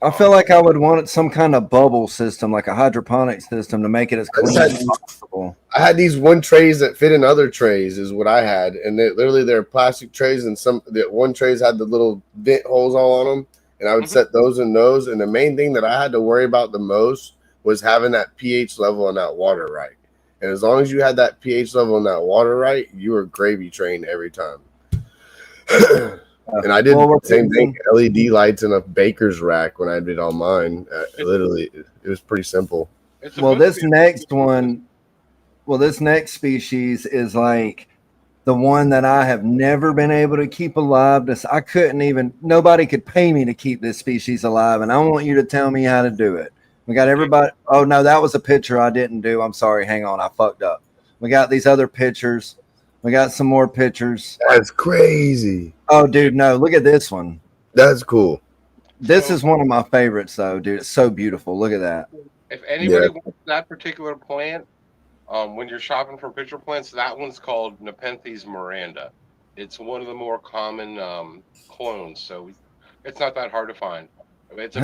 I feel like I would want some kind of bubble system, like a hydroponic system, to make it as clean as possible. I had these one trays that fit in other trays, is what I had, and they're plastic trays, and that one trays had the little vent holes all on them, and I would set those in those. And the main thing that I had to worry about the most was having that pH level in that water right. And as long as you had that pH level in that water right, you were gravy trained every time. And I did the same thing, LED lights in a baker's rack when I did all mine. Literally, it was pretty simple. This next species is like the one that I have never been able to keep alive. I couldn't even, nobody could pay me to keep this species alive. And I want you to tell me how to do it. We got everybody. Oh, no, that was a picture I didn't do. I'm sorry. Hang on. I fucked up. We got these other pictures. We got some more pictures. That's crazy. Oh, dude, no. Look at this one. That's cool. This is one of my favorites, though, dude. It's so beautiful. Look at that. If anybody wants that particular plant, when you're shopping for picture plants, that one's called Nepenthes Miranda. It's one of the more common clones, so it's not that hard to find. It's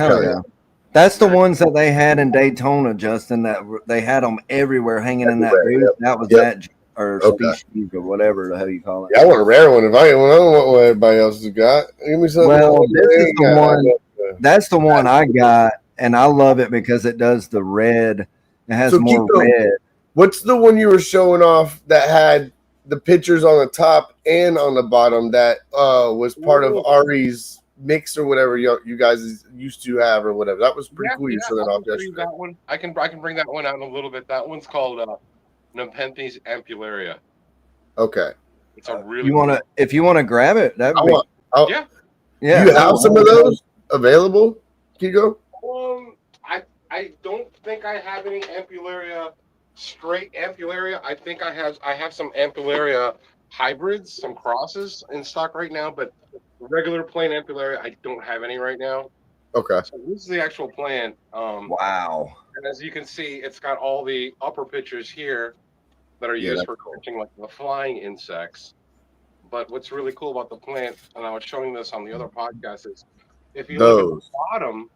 That's the ones that they had in Daytona, Justin. That they had them everywhere, hanging in that booth. That was that or species or whatever the hell you call it. Yeah, I want a rare one. If I get one, I don't want what everybody else has got. Give me something. Well, this is the one. That's the one I got, and I love it because it does the red. It has more red. What's the one you were showing off that had the pictures on the top and on the bottom that was part of Ari's mix or whatever you guys used to have or whatever? That was pretty cool. You showed that off yesterday. That one, I can bring that one out in a little bit. That one's called Nepenthes ampullaria. Okay. It's a really if you want to grab it, that would yeah. Do you have some of those available, Kiko? I don't think I have any ampullaria, straight ampullaria. I think I have some ampullaria hybrids, some crosses in stock right now, but regular plain ampullaria, I don't have any right now. Okay. So this is the actual plant. Wow. And as you can see, it's got all the upper pictures here that are used for catching like the flying insects. But what's really cool about the plant, and I was showing this on the other podcast, is if you look at the bottom,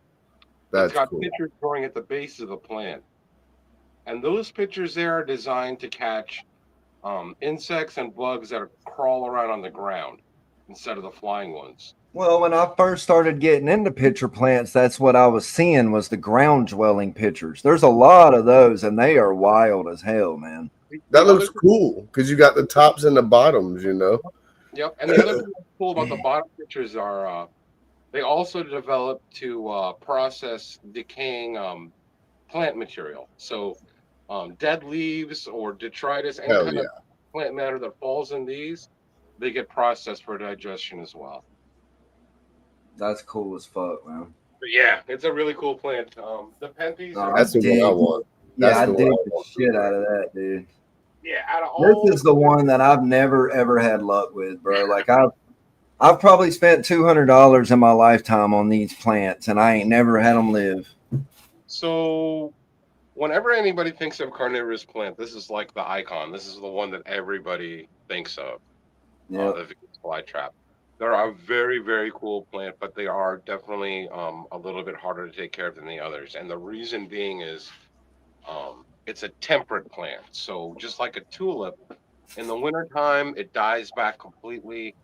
it's got pictures growing at the base of the plant. And those pictures there are designed to catch insects and bugs that crawl around on the ground instead of the flying ones. Well, when I first started getting into pitcher plants, that's what I was seeing was the ground dwelling pitchers. There's a lot of those, and they are wild as hell, man. That looks cool because you got the tops and the bottoms, you know. Yep. And the other thing that's cool about the bottom pitchers are they also develop to process decaying plant material. So dead leaves or detritus, any kind of plant matter that falls in these, they get processed for digestion as well. That's cool as fuck, man. But yeah, it's a really cool plant. The Nepenthes. That's the one I want. Yeah, I dig the shit out of that, dude. Yeah, out of all this is the one that I've never ever had luck with, bro. Like I've probably spent $200 in my lifetime on these plants, and I ain't never had them live. So, whenever anybody thinks of carnivorous plant, this is like the icon. This is the one that everybody thinks of. Yeah, the Venus flytrap. They're a very, very cool plant, but they are definitely a little bit harder to take care of than the others. And the reason being is it's a temperate plant. So just like a tulip, in the wintertime, it dies back completely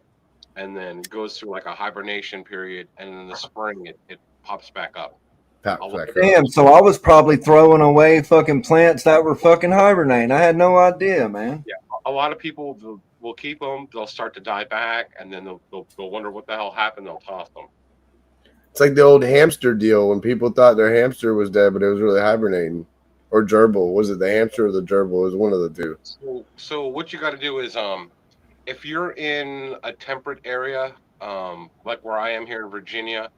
and then goes through like a hibernation period. And in the spring, it pops back up. Damn, so I was probably throwing away fucking plants that were fucking hibernating. I had no idea, man. Yeah, a lot of people will keep them. They'll start to die back, and then they'll wonder what the hell happened. They'll toss them. It's like the old hamster deal when people thought their hamster was dead, but it was really hibernating. or gerbil? Was it the hamster or the gerbil? It was one of the two. So what you got to do is if you're in a temperate area, like where I am here in Virginia,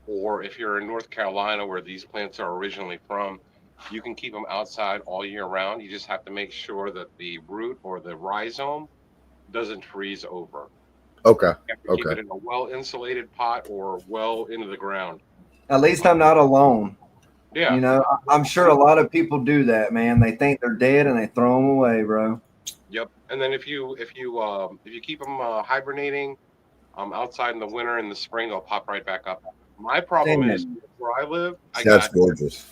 or if you're in North Carolina where these plants are originally from, you can keep them outside all year round. You just have to make sure that the root or the rhizome doesn't freeze over. Okay. You have to keep it in a well insulated pot or well into the ground. At least I'm not alone. Yeah. You know, I'm sure a lot of people do that, man. They think they're dead and they throw them away, bro. Yep. And then if you keep them hibernating outside in the winter and the spring, they'll pop right back up. My problem is where I live, That's gorgeous.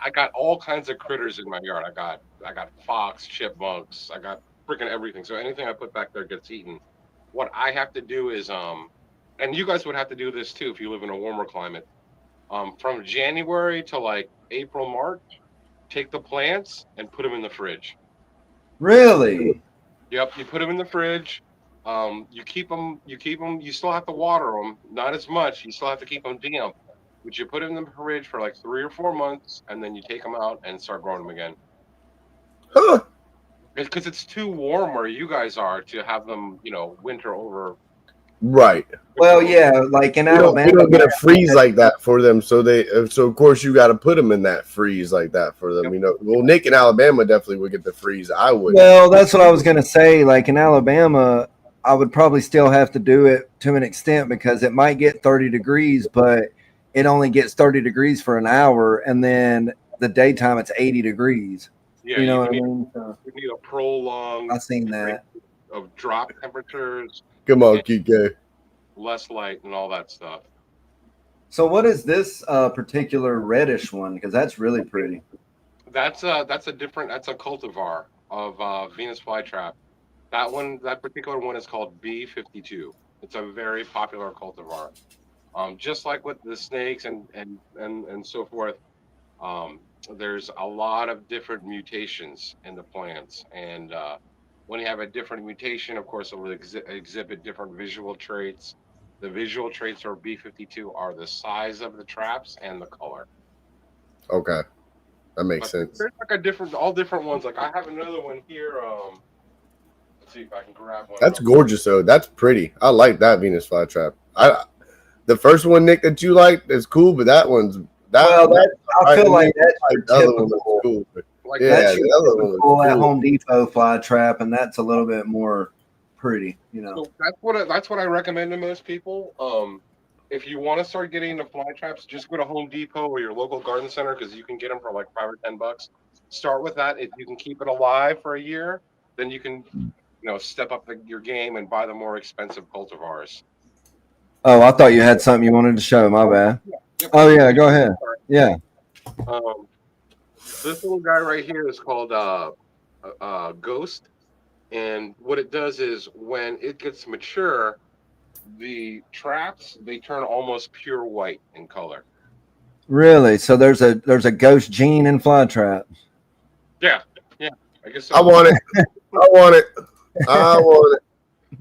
I got all kinds of critters in my yard. I got fox, chipmunks, I got freaking everything. So anything I put back there gets eaten. What I have to do is and you guys would have to do this too if you live in a warmer climate. From January to like April, March, take the plants and put them in the fridge. Really? Yep, you put them in the fridge. You keep them. You still have to water them, not as much. You still have to keep them damp, but you put them in the fridge for like 3 or 4 months, and then you take them out and start growing them again. Huh. Because it's too warm where you guys are to have them, winter over. Right. Well, yeah, like in Alabama, we don't get a freeze like that for them, so of course you got to put them in that freeze like that for them. Yep. Well, Nick in Alabama definitely would get the freeze. I would. Well, that's what I was gonna say. Like in Alabama, I would probably still have to do it to an extent because it might get 30 degrees, but it only gets 30 degrees for an hour, and then the daytime it's 80 degrees. Yeah, you know what I need, mean? you need a prolonged. I've seen that. Of drop temperatures. Come on, Kike. Less light and all that stuff. So what is this particular reddish one? Because that's really pretty. That's a cultivar of Venus flytrap. That particular one is called B52. It's a very popular cultivar. Just like with the snakes and so forth, there's a lot of different mutations in the plants, and when you have a different mutation, of course, it will exhibit different visual traits. The visual traits for B52 are the size of the traps and the color. Okay, that makes sense. There's like all different ones. Like I have another one here. Let's see if I can grab one. That's gorgeous, though. That's pretty. I like that Venus flytrap. The first one, Nick, that you liked is cool, but that one's I feel like that's the other one was cool. Like yeah, that's the other one was cool at cool. Home Depot fly trap, and that's a little bit more pretty, So that's what I recommend to most people. If you want to start getting into fly traps, just go to Home Depot or your local garden center because you can get them for like $5 or $10. Start with that. If you can keep it alive for a year, then you can, step up your game and buy the more expensive cultivars. Oh, I thought you had something you wanted to show. My bad. Yeah. Oh yeah, go ahead. Yeah. This little guy right here is called Ghost, and what it does is when it gets mature, the traps they turn almost pure white in color. Really? So there's a ghost gene in fly traps. Yeah. I guess so. I want it.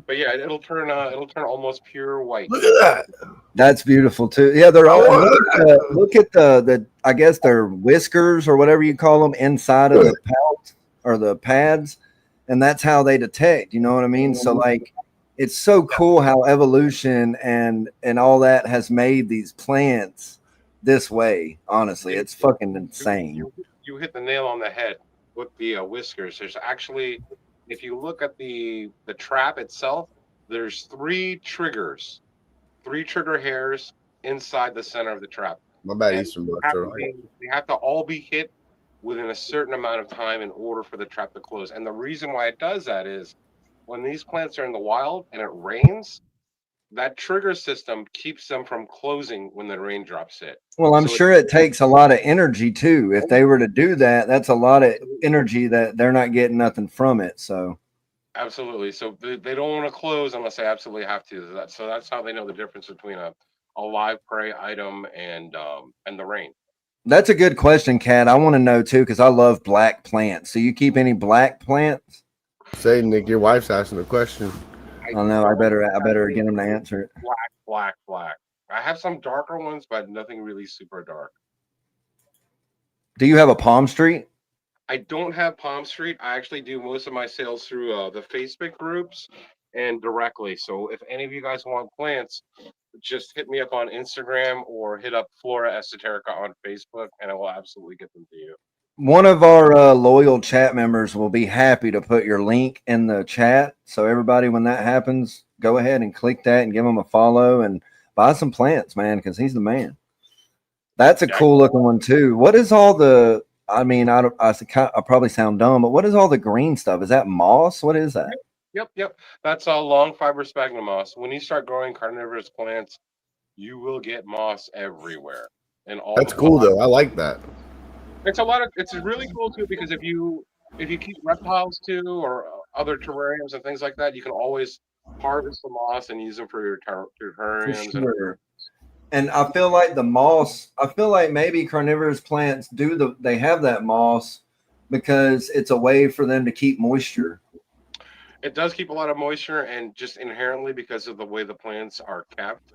But yeah, it'll turn almost pure white. Look at that. That's beautiful too. Yeah, they're all look at the I guess they're whiskers or whatever you call them inside of the pouch or the pads, and that's how they detect. You know what I mean? So like, it's so cool how evolution and all that has made these plants this way. Honestly, it's fucking insane. You hit the nail on the head with the whiskers. There's actually, if you look at the trap itself, there's three trigger hairs inside the center of the trap. My bad, Eastern They have to all be hit within a certain amount of time in order for the trap to close. And the reason why it does that is when these plants are in the wild and it rains, that trigger system keeps them from closing when the raindrops hit. Well, I'm sure it takes a lot of energy too. If they were to do that, that's a lot of energy that they're not getting nothing from it. So absolutely. So they don't want to close unless they absolutely have to. So that's how they know the difference between a live prey item and the rain. That's a good question, Kat. I want to know too because I love black plants. So you keep any black plants? Say, Nick, your wife's asking a question. I know. I better get him to answer it. Black. I have some darker ones, but nothing really super dark. Do you have a palm street? I don't have Palm Street. I actually do most of my sales through the Facebook groups and directly. So if any of you guys want plants, just hit me up on Instagram or hit up Flora Esoterica on Facebook, and I will absolutely get them to you. One of our loyal chat members will be happy to put your link in the chat. So everybody, when that happens, go ahead and click that and give him a follow and buy some plants, man, because he's the man. That's a cool looking one too. What is all the? I mean, I probably sound dumb, but what is all the green stuff? Is that moss? What is that? Yep. That's a long fiber sphagnum moss. When you start growing carnivorous plants, you will get moss everywhere. And all That's cool though. I like that. It's really cool too because if you keep reptiles too or other terrariums and things like that, you can always harvest the moss and use them for your terrariums. For sure. And I feel like the moss. I feel like maybe carnivorous plants they have that moss because it's a way for them to keep moisture. It does keep a lot of moisture, and just inherently because of the way the plants are kept,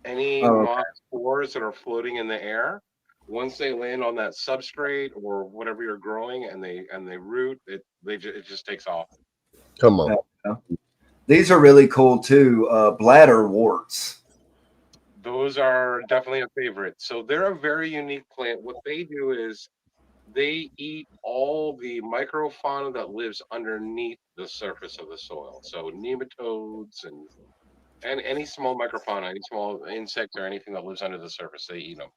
any moss spores that are floating in the air, once they land on that substrate or whatever you're growing, and they root, it just takes off. Come on. These are really cool too. Bladder warts. Those are definitely a favorite. So they're a very unique plant. What they do is they eat all the microfauna that lives underneath the surface of the soil. So nematodes and any small microfauna, any small insect or anything that lives under the surface, they eat them.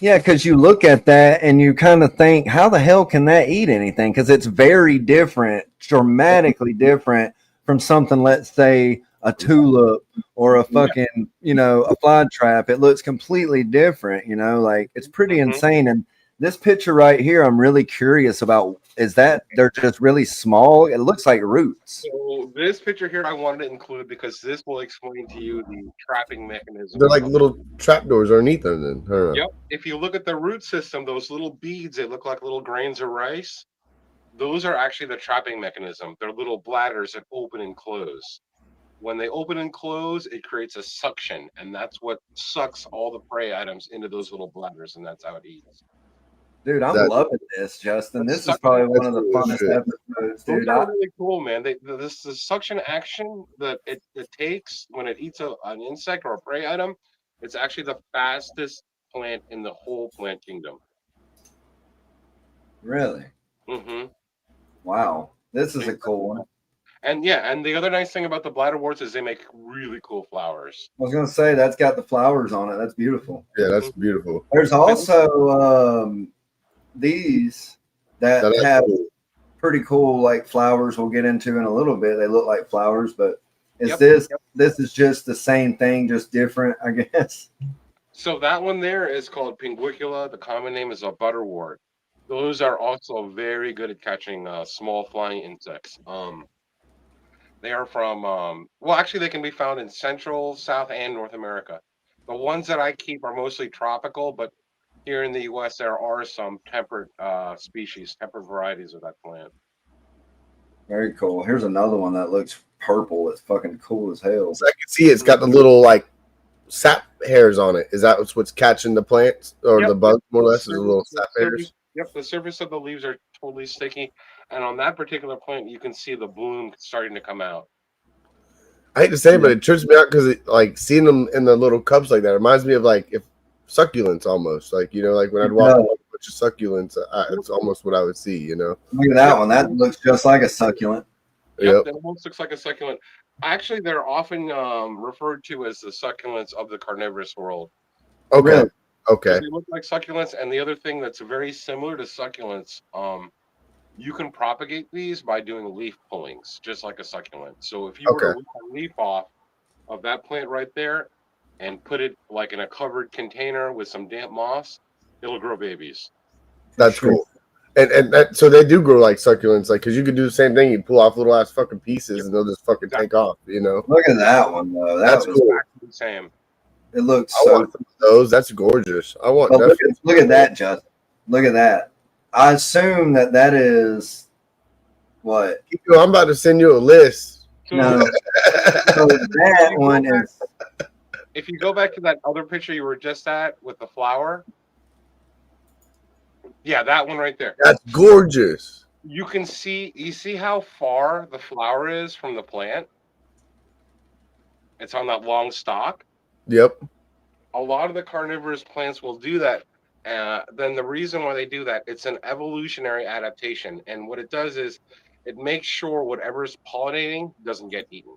Yeah, because you look at that and you kind of think, how the hell can that eat anything? Because it's very different, dramatically different from something, let's say, a tulip or a fucking, a fly trap. It looks completely different, like it's pretty insane. And this picture right here, I'm really curious about, is that they're just really small? It looks like roots. So this picture here I wanted to include because this will explain to you the trapping mechanism. They're like little trapdoors underneath them then. Yep. If you look at the root system, those little beads, they look like little grains of rice. Those are actually the trapping mechanism. They're little bladders that open and close. When they open and close, it creates a suction, and that's what sucks all the prey items into those little bladders, and that's how it eats. Dude, I'm loving this, Justin. This is probably one of the funnest episodes, dude. Those are really cool, man. The suction action that it takes when it eats an insect or a prey item, it's actually the fastest plant in the whole plant kingdom. Really? Mm-hmm. Wow. This is a cool one. And and the other nice thing about the bladderworts is they make really cool flowers. I was going to say, that's got the flowers on it. That's beautiful. Yeah, that's beautiful. There's also these that have pretty cool like flowers we'll get into in a little bit. They look like flowers, but this is just the same thing, just different, I guess. So that one there is called pinguicula. The common name is a butterwort. Those are also very good at catching small flying insects. They are from actually they can be found in Central, South, and North America. The ones that I keep are mostly tropical, but here in the U.S. there are some temperate species, temperate varieties of that plant. Very cool. Here's another one that looks purple. It's fucking cool as hell. So I can see it's got the little like sap hairs on it. Is that what's catching the plants or the bugs more or less? Is the little sap hairs? Yep, the surface of the leaves are totally sticky, and on that particular plant, you can see the bloom starting to come out. I hate to say it, but it trips me out because like seeing them in the little cups like that reminds me of like if succulents almost like like when I'd walk a bunch of succulents, it's almost what I would see. Look at that one. That looks just like a succulent. Yep, it almost looks like a succulent. Actually, they're often referred to as the succulents of the carnivorous world. Okay. Really? Okay. They look like succulents, and the other thing that's very similar to succulents, you can propagate these by doing leaf pullings, just like a succulent. So if you were to rip a leaf off of that plant right there and put it like in a covered container with some damp moss, it'll grow babies. That's cool. And so they do grow like succulents, like because you could do the same thing. You pull off little ass fucking pieces, and they'll just fucking take off. Look at that one though. That's cool. Exactly the same. It looks. I want some of those. That's gorgeous. I want. Look at that, Justin. Look at that. I assume that is what. I'm about to send you a list. No. So that one is. If you go back to that other picture you were just at with the flower, Yeah, that one right there. That's So gorgeous. you can see, you see how far the flower is from the plant? It's on that long stalk. Yep. A lot of the carnivorous plants will do that. Then the reason why they do that, it's an evolutionary adaptation, and what it does is it makes sure whatever's pollinating doesn't get eaten.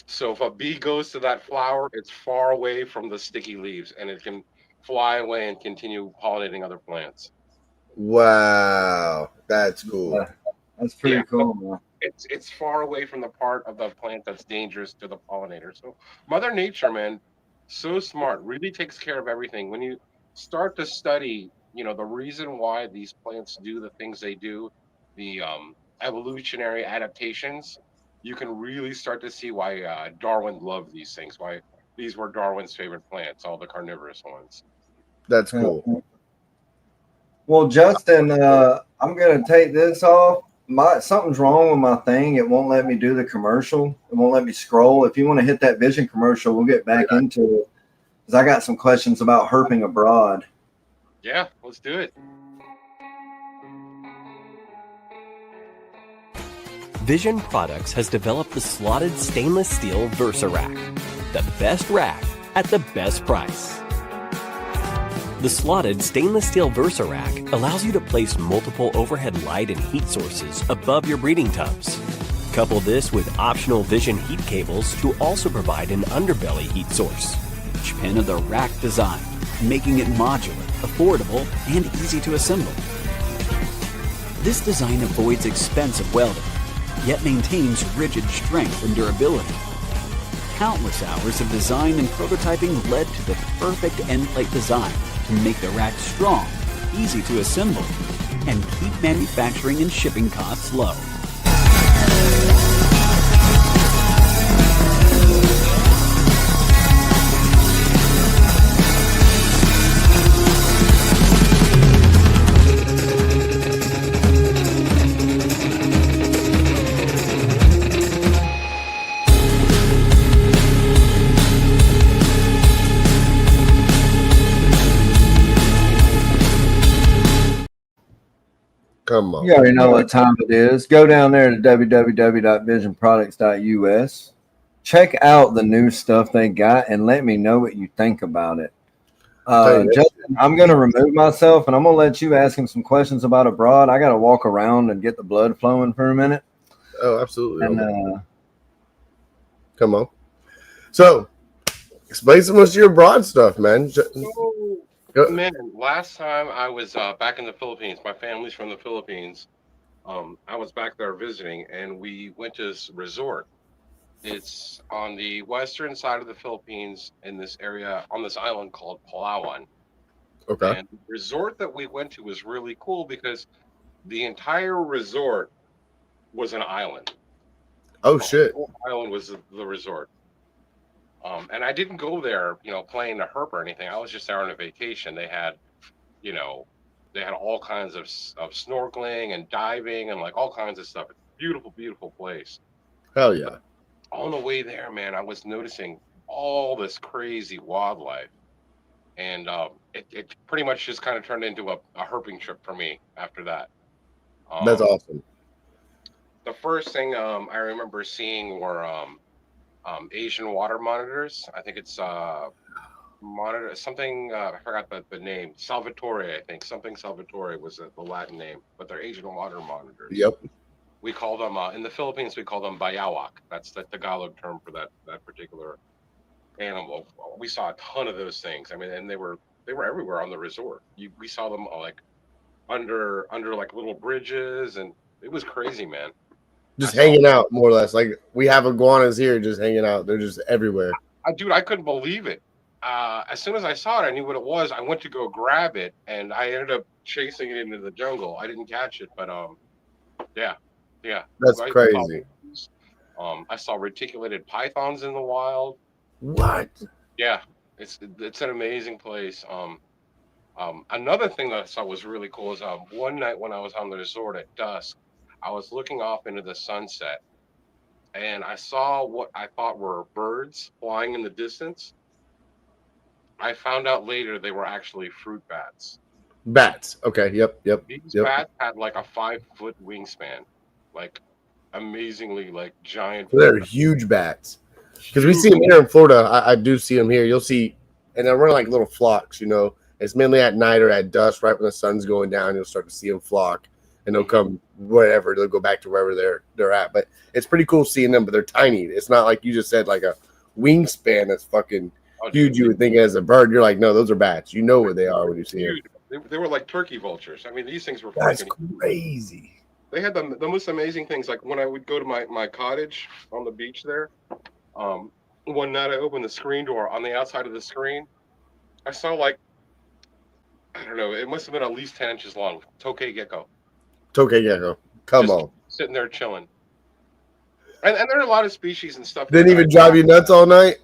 So if a bee goes to that flower, it's far away from the sticky leaves, and it can fly away and continue pollinating other plants. Wow, that's cool. That's Yeah, pretty cool, man. it's far away from the part of the plant that's dangerous to the pollinator. So Mother Nature, man, so smart, really takes care of everything. When you start to study, the reason why these plants do the things they do, the evolutionary adaptations, you can really start to see why Darwin loved these things, why these were Darwin's favorite plants, all the carnivorous ones. That's Yeah. cool. Well, Justin, I'm gonna take this off. Something's wrong with my thing. It won't let me do the commercial. It won't let me scroll. If you want to hit that vision commercial, we'll get back into it because I got some questions about herping abroad. Yeah, let's do it. Vision Products has developed the slotted stainless steel Versa Rack, the best rack at the best price. The slotted stainless steel Versa Rack allows you to place multiple overhead light and heat sources above your breeding tubs. Couple this with optional Vision heat cables to also provide an underbelly heat source. Each pin of the rack design, making it modular, affordable, and easy to assemble. This design avoids expensive welding, yet maintains rigid strength and durability. Countless hours of design and prototyping led to the perfect end plate design to make the rack strong, easy to assemble, and keep manufacturing and shipping costs low. Come on. You already know what time it is. Go down there to www.visionproducts.us. Check out the new stuff they got and let me know what you think about it. Tell you this Justin, I'm going to remove myself and I'm going to let you ask him some questions about abroad. I got to walk around and get the blood flowing for a minute. Oh, absolutely. And Come on. So, explain some of your broad stuff, man. Man, last time I was back in the Philippines, my family's from the Philippines. I was back there visiting, and we went to this resort. It's on the western side of the Philippines in this area, on this island called Palawan. Okay. And the resort that we went to was really cool because the entire resort was an island. Oh, The shit. whole island was the resort. And I didn't go there, playing the herp or anything. I was just there on a vacation. You know, they had all kinds of snorkeling and diving and like all kinds of stuff. It's a beautiful, beautiful place. Hell yeah. On the way there, man, I was noticing all this crazy wildlife, and it pretty much just kind of turned into a herping trip for me after that. That's Um, awesome. the first thing I remember seeing were Asian water monitors. I think it's monitor something. I forgot the name. Salvatore, I think something Salvatore was the Latin name, but they're Asian water monitors. Yep. We call them in the Philippines. We call them bayawak. That's the Tagalog term for that particular animal. We saw a ton of those things. I mean, and they were everywhere on the resort. We saw them like under like little bridges, and it was crazy, man. I Just saw, hanging out, more or less. Like, we have iguanas here just hanging out. They're just everywhere. dude, I couldn't believe it. As soon as I saw it, I knew what it was. I went to go grab it, and I ended up chasing it into the jungle. I didn't catch it, but yeah, yeah. That's I saw, crazy. I saw reticulated pythons in the wild. What? Yeah, it's an amazing place. Another thing that I saw was really cool is one night when I was on the resort at dusk, I was looking off into the sunset, and I saw what I thought were birds flying in the distance. I found out later they were actually fruit bats. Bats. Okay. Yep. These bats had like a 5-foot wingspan, like amazingly like giant. They're huge bats. Because we see them here in Florida. I do see them here. You'll see, and they're running like little flocks. It's mainly at night or at dusk, right when the sun's going down. You'll start to see them flock, and they'll come wherever. They'll go back to wherever they're at. But it's pretty cool seeing them. But they're tiny. It's not like you just said like a wingspan that's fucking huge. You would think as a bird. You're like, no, those are bats. You know where they are when you see them. They were like turkey vultures. I mean, these things were that's crazy. They had the most amazing things. Like when I would go to my cottage on the beach there, one night I opened the screen door. On the outside of the screen, I saw like, I don't know, it must have been at least 10 inches long. Tokay gecko. Tokay gecko. Come just on. Sitting there chilling. And there are a lot of species and stuff. Didn't even drive you nuts all night?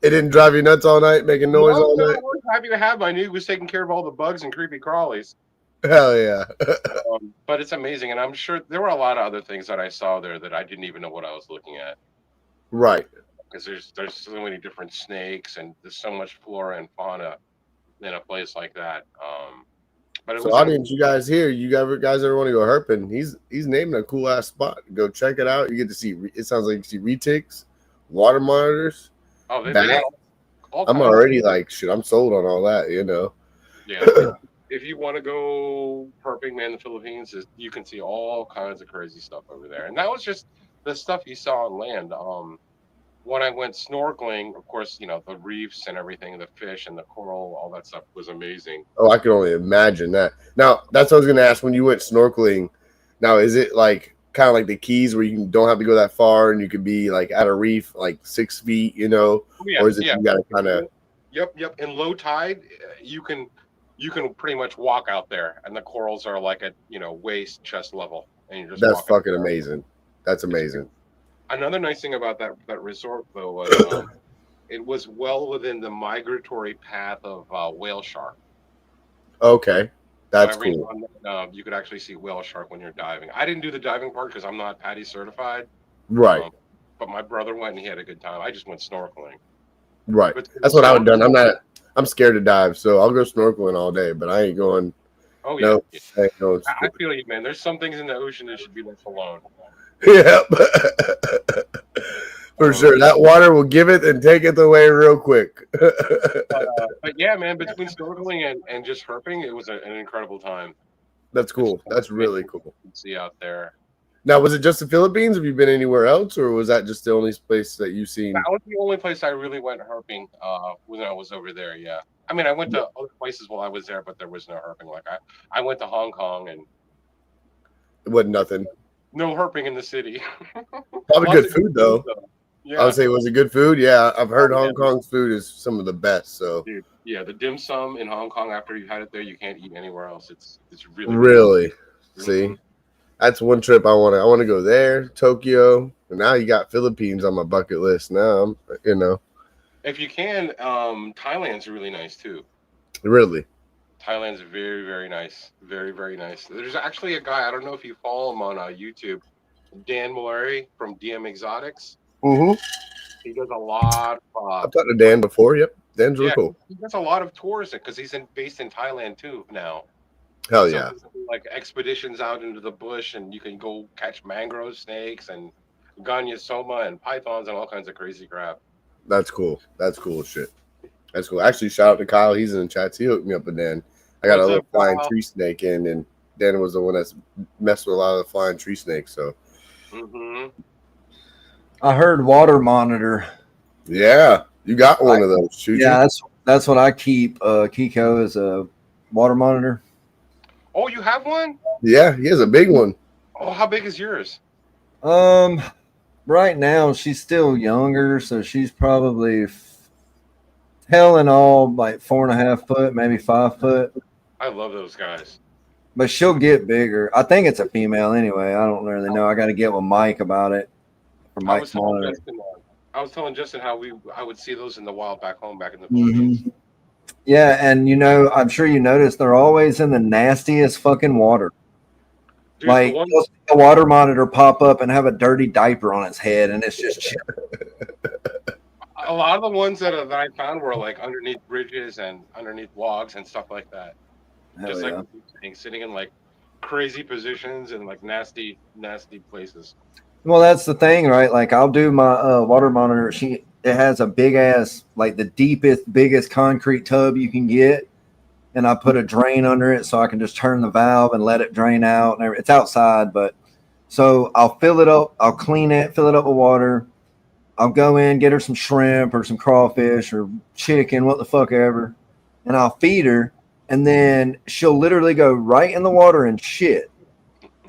It didn't drive you nuts all night, making noise all night? I was happy to have. I knew he was taking care of all the bugs and creepy crawlies. Hell yeah. But it's amazing. And I'm sure there were a lot of other things that I saw there that I didn't even know what I was looking at. Right. Because there's so many different snakes and there's so much flora and fauna in a place like that. But so audience, you guys here, you guys ever want to go herping? He's naming a cool ass spot. Go check it out. You get to see. It sounds like you see retics, water monitors. Oh, I'm already like shit. I'm sold on all that. Yeah. If you want to go herping, man, the Philippines you can see all kinds of crazy stuff over there. And that was just the stuff you saw on land. When I went snorkeling, of course, the reefs and everything, the fish and the coral, all that stuff was amazing. Oh, I can only imagine that. Now, that's what I was going to ask when you went snorkeling. Now, is it like kind of like the Keys where you don't have to go that far and you could be like at a reef like 6 feet, Yeah, or is it you got to kind of? Yep. In low tide, you can pretty much walk out there, and the corals are like at waist, chest level, and you just. That's fucking amazing. That's amazing. Another nice thing about that resort, though, was it was well within the migratory path of whale shark. Okay, that's cool. You could actually see whale shark when you're diving. I didn't do the diving part because I'm not PADI certified. Right. But my brother went and he had a good time. I just went snorkeling. Right. That's what I would have done. I'm scared to dive, so I'll go snorkeling all day, but I ain't going. Oh yeah. No, I feel you, man. There's some things in the ocean that should be left alone. Yep. For sure. That water will give it and take it away real quick. But yeah, man, between snorkeling and just herping, it was an incredible time. That's cool. That's really cool. See out there. Now, was it just the Philippines? Have you been anywhere else, or was that just the only place that you've seen? That was the only place I really went herping when I was over there, yeah. I mean, I went to other places while I was there, but there was no herping. Like, I went to Hong Kong, and it wasn't nothing. No herping in the city. Probably good food, though. Yeah. I would say, was it good food? Yeah, I've heard Hong Kong's food is some of the best. So, dude, yeah, the dim sum in Hong Kong, after you had it there, you can't eat anywhere else. It's really really good. See. That's one trip I want to go there, Tokyo. And now you got Philippines on my bucket list. Now I'm, If you can, Thailand's really nice too. Really? Thailand's very, very nice. Very, very nice. There's actually a guy, I don't know if you follow him on YouTube, Dan Mallory from DM Exotics. Mm-hmm. He does a lot of... I've talked to Dan before. Yep. Dan's really cool. He does a lot of tours because he's based in Thailand too now. Hell yeah. Like expeditions out into the bush, and you can go catch mangrove snakes and ganya soma and pythons and all kinds of crazy crap. That's cool. That's cool shit. That's cool. Actually, shout out to Kyle. He's in the chat. He hooked me up with Dan. I got a little flying tree snake in, and Dan was the one that's messed with a lot of the flying tree snakes. So, I heard water monitor. Yeah, you got one of those. Yeah, that's what I keep. Kiko is a water monitor. Oh, you have one? Yeah, he has a big one. Oh, how big is yours? Right now she's still younger, so she's probably hell in all like 4.5 foot, maybe 5 foot. I love those guys. But she'll get bigger. I think it's a female anyway. I don't really know. I got to get with Mike about it. For Mike's monitor. I was telling Justin how I would see those in the wild back home, back in the Philippines. Mm-hmm. Yeah, and I'm sure you noticed they're always in the nastiest fucking water. Dude, like you'll see a water monitor pop up and have a dirty diaper on its head, and it's just chill. a lot of the ones that I found were like underneath bridges and underneath logs and stuff like that. Hell Just like yeah. sitting in like crazy positions and like nasty places. Well, that's the thing, right? Like I'll do my water monitor. It has a big ass, like the deepest, biggest concrete tub you can get, and I put a drain under it so I can just turn the valve and let it drain out. And it's outside, but so I'll fill it up, I'll clean it, fill it up with water. I'll go in, get her some shrimp or some crawfish or chicken, what the fuck ever, and I'll feed her, and then she'll literally go right in the water and shit.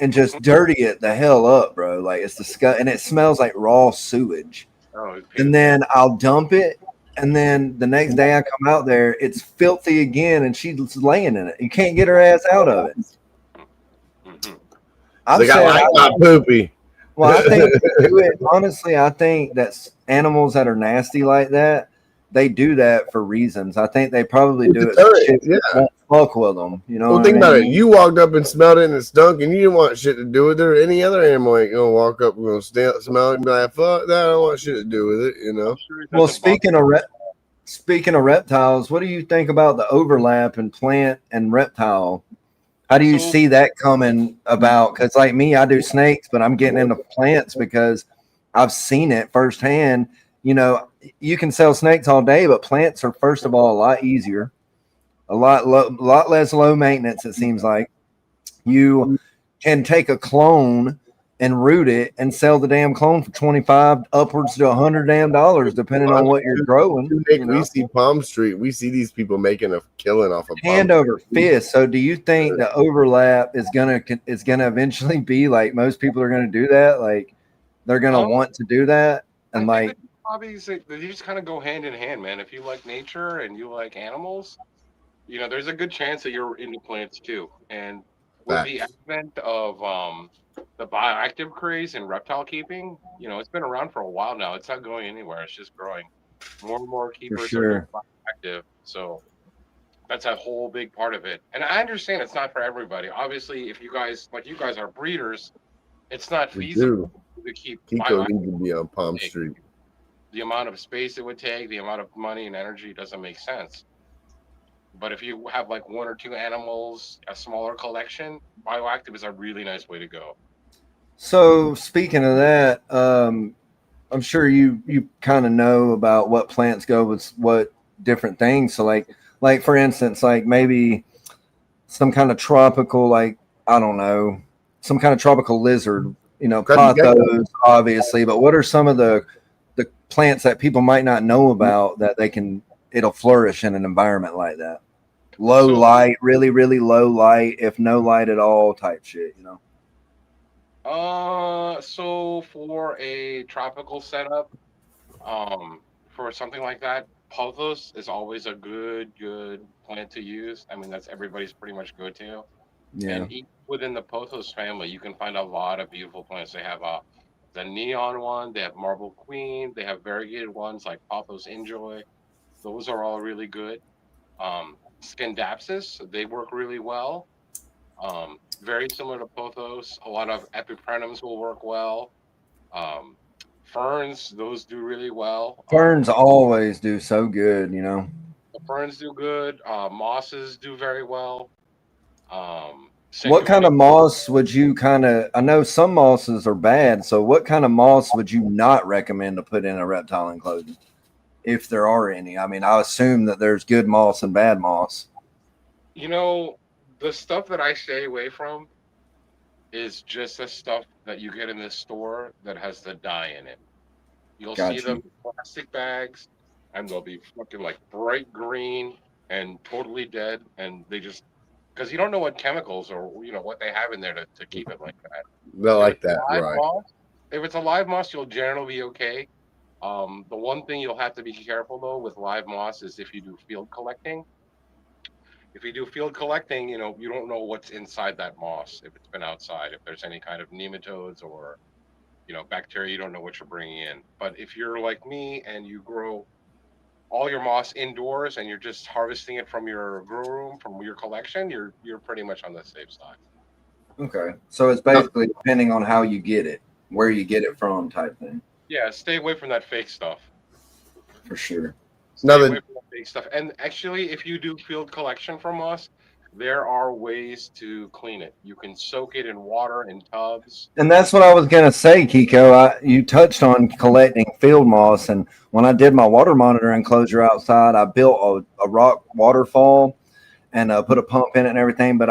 And just dirty it the hell up, bro. Like it's disgusting, and it smells like raw sewage. Oh, it's And then I'll dump it, and then the next day I come out there, it's filthy again, and she's laying in it. You can't get her ass out of it. Mm-hmm. I've Like, I like my poopy. well, I think they do it. Honestly, I think that animals that are nasty like that, they do that for reasons. I think they probably do it. So shit won't fuck with them. You know. Well, think about it. You walked up and smelled it and it stunk, and you didn't want shit to do with it. Any other animal ain't gonna walk up and gonna smell it and be like, "Fuck that! I don't want shit to do with it." You know. Well, speaking of reptiles, what do you think about the overlap in plant and reptile? How do you see that coming about? Because like me, I do snakes, but I'm getting into plants because I've seen it firsthand. You know, you can sell snakes all day, but plants are first of all a lot easier, a lot less low maintenance. It seems like you can take a clone and root it and sell the damn clone for $25 upwards to $100 depending on what you're growing. You know? We see Palm Street. We see these people making a killing off of hand over fist. So, do you think the overlap is gonna eventually be like most people are gonna do that? Like they're gonna want to do that, and like hobbies they just kind of go hand in hand, man. If you like nature and you like animals, you know, there's a good chance that you're into plants too. And with the advent of the bioactive craze in reptile keeping, you know, it's been around for a while now. It's not going anywhere. It's just growing. More and more keepers are bioactive. So that's a whole big part of it. And I understand it's not for everybody. Obviously, if you guys are breeders, it's not feasible to keep Kiko needs to be on Palm Street. The amount of space it would take, the amount of money and energy doesn't make sense. But if you have like one or two animals, a smaller collection, bioactive is a really nice way to go. So speaking of that, I'm sure you kind of know about what plants go with what different things. So like for instance, like maybe some kind of tropical, like I don't know, some kind of tropical lizard, you know, pothos, obviously. But what are some of the plants that people might not know about that it'll flourish in an environment like that? Low light, really, really low light, if no light at all type shit, you know? So for a tropical setup, for something like that, pothos is always a good plant to use. I mean, that's everybody's pretty much go-to. Yeah. And even within the pothos family, you can find a lot of beautiful plants. They have the neon one, they have marble queen, they have variegated ones like pothos enjoy. Those are all really good. Scindapsus, they work really well. Very similar to pothos. A lot of epiprenums will work well. Ferns, those do really well. Ferns always do so good, you know. The ferns do good. Mosses do very well. What kind of moss would you I know some mosses are bad, so what kind of moss would you not recommend to put in a reptile enclosure? If there are any. I mean, I assume that there's good moss and bad moss. You know, the stuff that I stay away from is just the stuff that you get in the store that has the dye in it. You'll see them in plastic bags, and they'll be fucking like bright green and totally dead, and they just because you don't know what chemicals or what they have in there to keep it like that. Not like that, right? Moss, if it's a live moss, you'll generally be okay. The one thing you'll have to be careful though with live moss is if you do field collecting. If you do field collecting, you don't know what's inside that moss if it's been outside. If there's any kind of nematodes or bacteria, you don't know what you're bringing in. But if you're like me and you grow all your moss indoors and you're just harvesting it from your grow room, from your collection, you're pretty much on the safe side. Okay, so it's basically depending on how you get it, where you get it from, type thing. Yeah, stay away from that fake stuff. for sure. Stay away from the big stuff. And actually, if you do field collection from us, there are ways to clean it. You can soak it in water in tubs. And that's what I was gonna say, Kiko. You touched on collecting field moss, and when I did my water monitor enclosure outside, I built a rock waterfall and put a pump in it and everything. But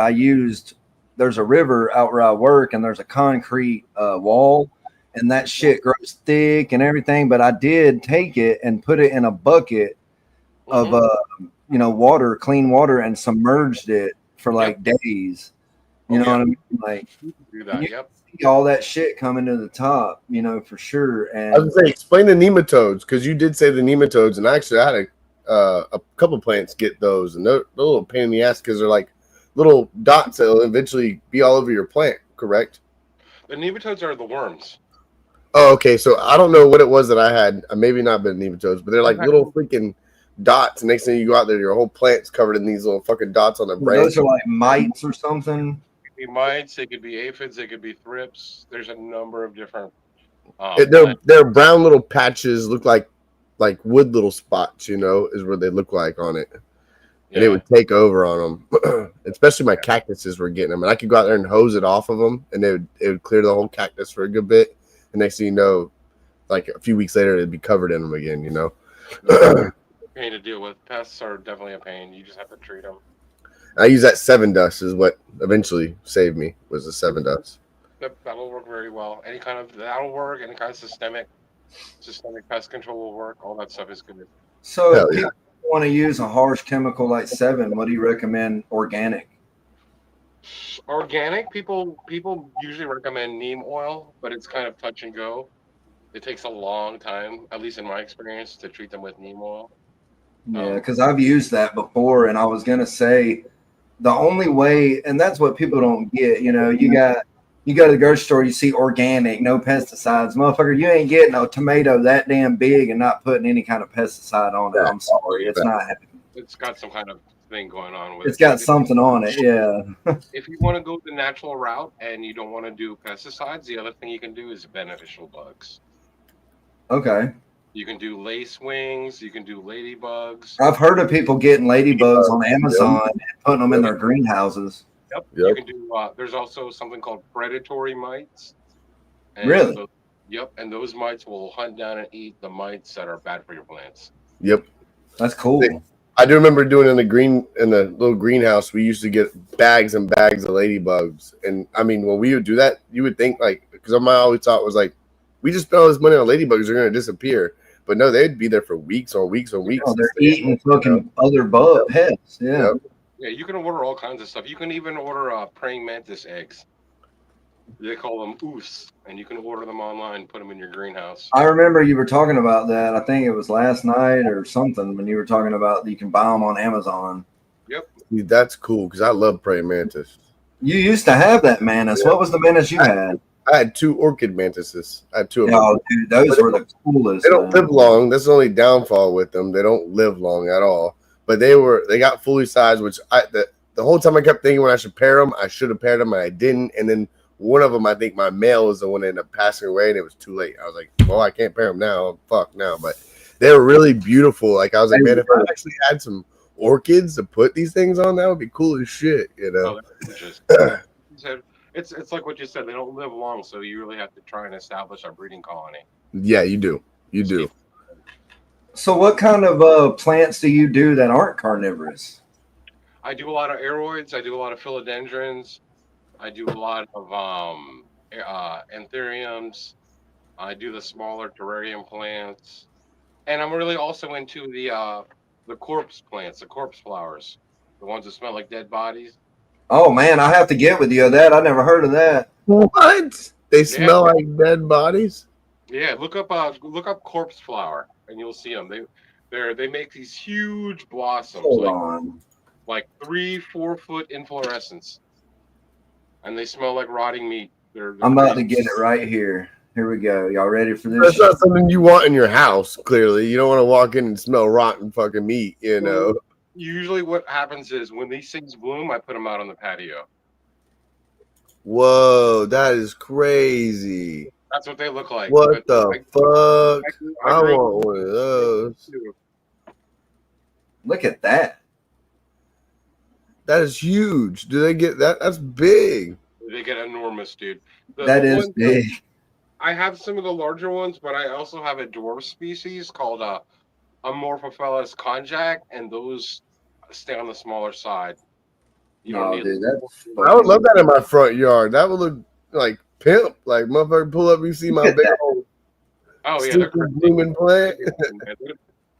there's a river out where I work, and there's a concrete wall, and that shit grows thick and everything. But I did take it and put it in a bucket of water, clean water, and submerged it for like days. You know what I mean? Like, do that. See all that shit coming to the top, for sure. And I was gonna say, explain the nematodes, because you did say the nematodes, and actually I had a couple plants get those, and they're a little pain in the ass because they're like little dots that'll eventually be all over your plant. Correct? The nematodes are the worms. Oh, okay. So I don't know what it was that I had. Maybe not been nematodes, but they're like little freaking dots. And next thing you go out there, your whole plant's covered in these little fucking dots on the branch. Those are like mites or something. They could be mites, they could be aphids, they could be thrips. There's a number of different. They're brown little patches, look like wood little spots. Is where they look like on it, and it would take over on them. Especially my cactuses were getting them, and I could go out there and hose it off of them, and it would clear the whole cactus for a good bit. And next thing you know, like a few weeks later, it'd be covered in them again. Pain to deal with. Pests are definitely a pain. You just have to treat them. I use that 7 dust is what eventually saved me, was the 7 dust. That'll work very well. That'll work. Any kind of systemic pest control will work. All that stuff is good. So if people want to use a harsh chemical like 7, what do you recommend organic? Organic, people usually recommend neem oil, but it's kind of touch and go. It takes a long time, at least in my experience, to treat them with neem oil. Yeah, because I've used that before, and I was gonna say the only way, and that's what people don't get. You go to the grocery store, you see organic, no pesticides, motherfucker. You ain't getting a tomato that damn big and not putting any kind of pesticide on it. I'm sorry, it's not happening. It's got some kind of thing going on with it. It's got something on it, yeah. If you want to go the natural route and you don't want to do pesticides, the other thing you can do is beneficial bugs. Okay. You can do lace wings. You can do ladybugs. I've heard of people getting ladybugs on Amazon and putting them in their greenhouses. Yep. You can do. There's also something called predatory mites. And really? And those mites will hunt down and eat the mites that are bad for your plants. Yep. That's cool. I do remember doing in the little greenhouse, we used to get bags and bags of ladybugs. And I mean, when we would do that, you would think because my always thought was we just spent all this money on ladybugs, they're going to disappear. But no, they'd be there for weeks on weeks on weeks. They're eating fucking other pests. Yeah. Yeah, you can order all kinds of stuff. You can even order praying mantis eggs. They call them oofs, and you can order them online, put them in your greenhouse. I remember you were talking about that. I think it was last night or something when you were talking about you can buy them on Amazon. Yep. Dude, that's cool because I love praying mantis. You used to have that mantis. Yeah. What was the mantis you had? I had 2 orchid mantises. I had 2 of them. Oh, dude, those were the coolest. They don't live long. That's the only downfall with them. They don't live long at all. But they got fully sized, which the whole time I kept thinking when I should pair them, I should have paired them, and I didn't. And then one of them, I think my male was the one that ended up passing away, and it was too late. I was like, well, I can't pair them now. Fuck now. But they were really beautiful. I was like, man, if I actually had some orchids to put these things on, that would be cool as shit, Oh, it's like what you said. They don't live long, so you really have to try and establish a breeding colony. Yeah, you do. You do. So what kind of plants do you do that aren't carnivorous? I do a lot of aeroids. I do a lot of philodendrons. I do a lot of anthuriums. I do the smaller terrarium plants. And I'm really also into the corpse plants, the corpse flowers, the ones that smell like dead bodies. Oh man, I have to get with you on that. I never heard of that. What? They smell like dead bodies? Yeah, look up corpse flower and you'll see them. They make these huge blossoms, like 3-4 foot inflorescence, and they smell like rotting meat. I'm about to get it right here. Here we go. Y'all ready for this? That's not something you want in your house. Clearly, you don't want to walk in and smell rotten fucking meat. Usually what happens is when these things bloom, I put them out on the patio. Whoa, that is crazy. That's what they look like. What But the fuck? I grew up want one of those. too. Look at that. That is huge. Do they get that? That's big. They get enormous, dude. That The is ones big. I have some of the larger ones, but I also have a dwarf species called Amorphophallus konjac, and those stay on the smaller side. You don't No, need. dude, that's I would fucking. love that in my front yard. That would look like pimp. Like motherfucker, pull up, you see my big old Oh yeah, they're super blooming plant.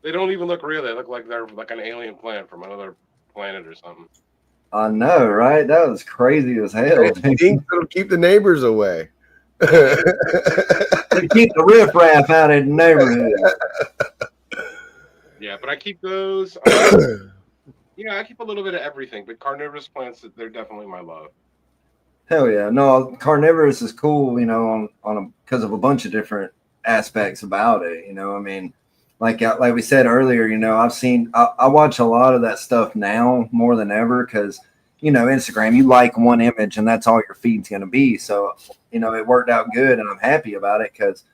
They don't even look real. They look like they're like an alien plant from another planet or something. I know, right? That was crazy as hell. It'll keep the neighbors away. Keep the riffraff out of the neighborhood. Yeah, but I keep those. I keep a little bit of everything, but carnivorous plants, they're definitely my love. Hell yeah. No, carnivorous is cool, you know, because of a bunch of different aspects about it. You know, I mean, like we said earlier, you know, I watch a lot of that stuff now more than ever because, you know, Instagram, you like one image and that's all your feed's going to be. So, you know, it worked out good and I'm happy about it because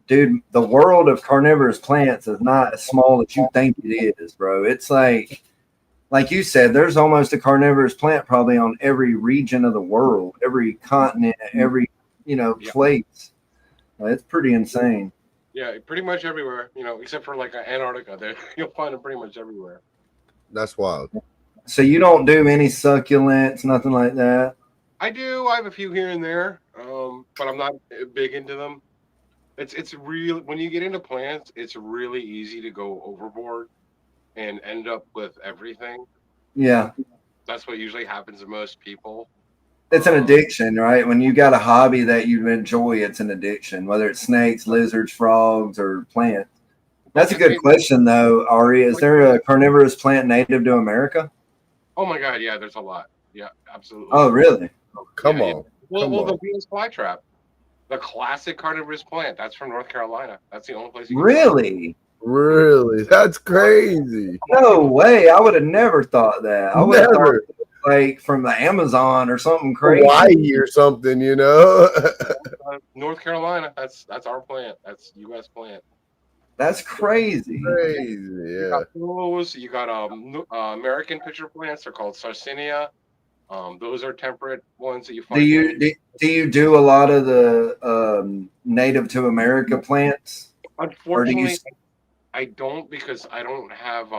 dude, the world of carnivorous plants is not as small as you think it is, bro. It's like you said, there's almost a carnivorous plant probably on every region of the world, every continent, every, you know, place. It's pretty insane. Yeah, pretty much everywhere, you know, except for like Antarctica. There, you'll find them pretty much everywhere. That's wild. So you don't do any succulents, nothing like that? I do. I have a few here and there, but I'm not big into them. It's real when you get into plants. It's really easy to go overboard and end up with everything. Yeah. That's what usually happens to most people. It's an addiction, right? When you got a hobby that you enjoy, it's an addiction, whether it's snakes, lizards, frogs, or plants. That's a good question, though, Ari. Is there a carnivorous plant native to America? Oh, my God. Yeah, there's a lot. Yeah, absolutely. Oh, really? Come on. Yeah. Well, the Venus flytrap, the classic carnivorous plant, that's from North Carolina. That's the only place you can Really? Really? That's crazy. No way. I would have never thought that. I would have thought like from the Amazon or something crazy. Hawaii or something, you know? North Carolina. That's our plant. That's U.S. plant. That's crazy. Crazy, yeah. You got those. You got American pitcher plants. They're called Sarsinia. Those are temperate ones that you find. Do you do a lot of the native to America plants? Unfortunately, I don't because I don't have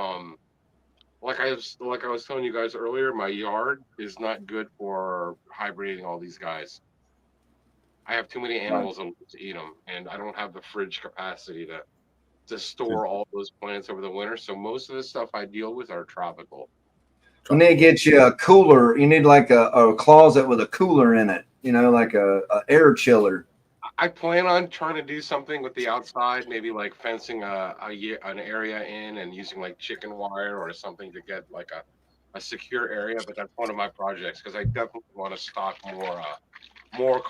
like I was telling you guys earlier, my yard is not good for hybriding all these guys. I have too many animals to eat them, and I don't have the fridge capacity to store all those plants over the winter. So most of the stuff I deal with are tropical. You need to get you a cooler. You need like a closet with a cooler in it, you know, like a air chiller. I plan on trying to do something with the outside, maybe like fencing an area in and using like chicken wire or something to get like a secure area. But that's one of my projects because I definitely want to stock more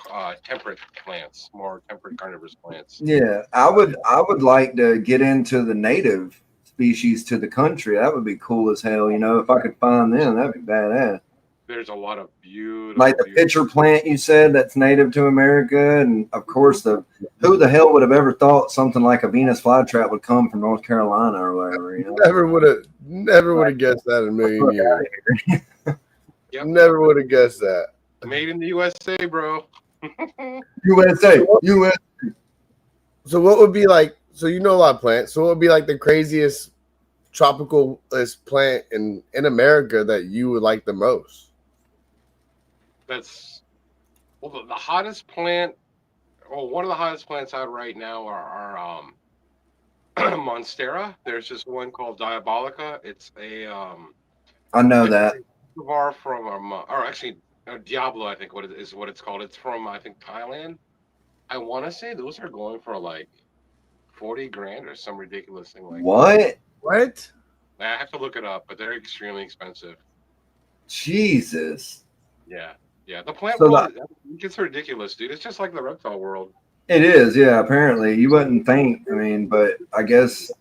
temperate plants, more temperate carnivorous plants. Yeah, I would like to get into the native species to the country. That would be cool as hell. You know, if I could find them, that'd be badass. There's a lot of beautiful, like the pitcher plant you said that's native to America, and of course who the hell would have ever thought something like a Venus flytrap would come from North Carolina or whatever? You know? Never would have guessed that in a million years. Yep. Never would have guessed that. Made in the USA, bro. USA. So what would be like? So you know a lot of plants. So what would be like the craziest tropicalist plant in America that you would like the most? That's the hottest plant. Well, one of the hottest plants out right now are Monstera. There's just one called Diabolica. It's a I know that. From or actually Diablo, I think what it's called. It's from I think Thailand. I want to say those are going for like 40 grand or some ridiculous thing like what? What? I have to look it up, but they're extremely expensive. Jesus. Yeah. The plant world gets ridiculous, dude. It's just like the reptile world. It is, yeah. Apparently, you wouldn't think. I mean, but I guess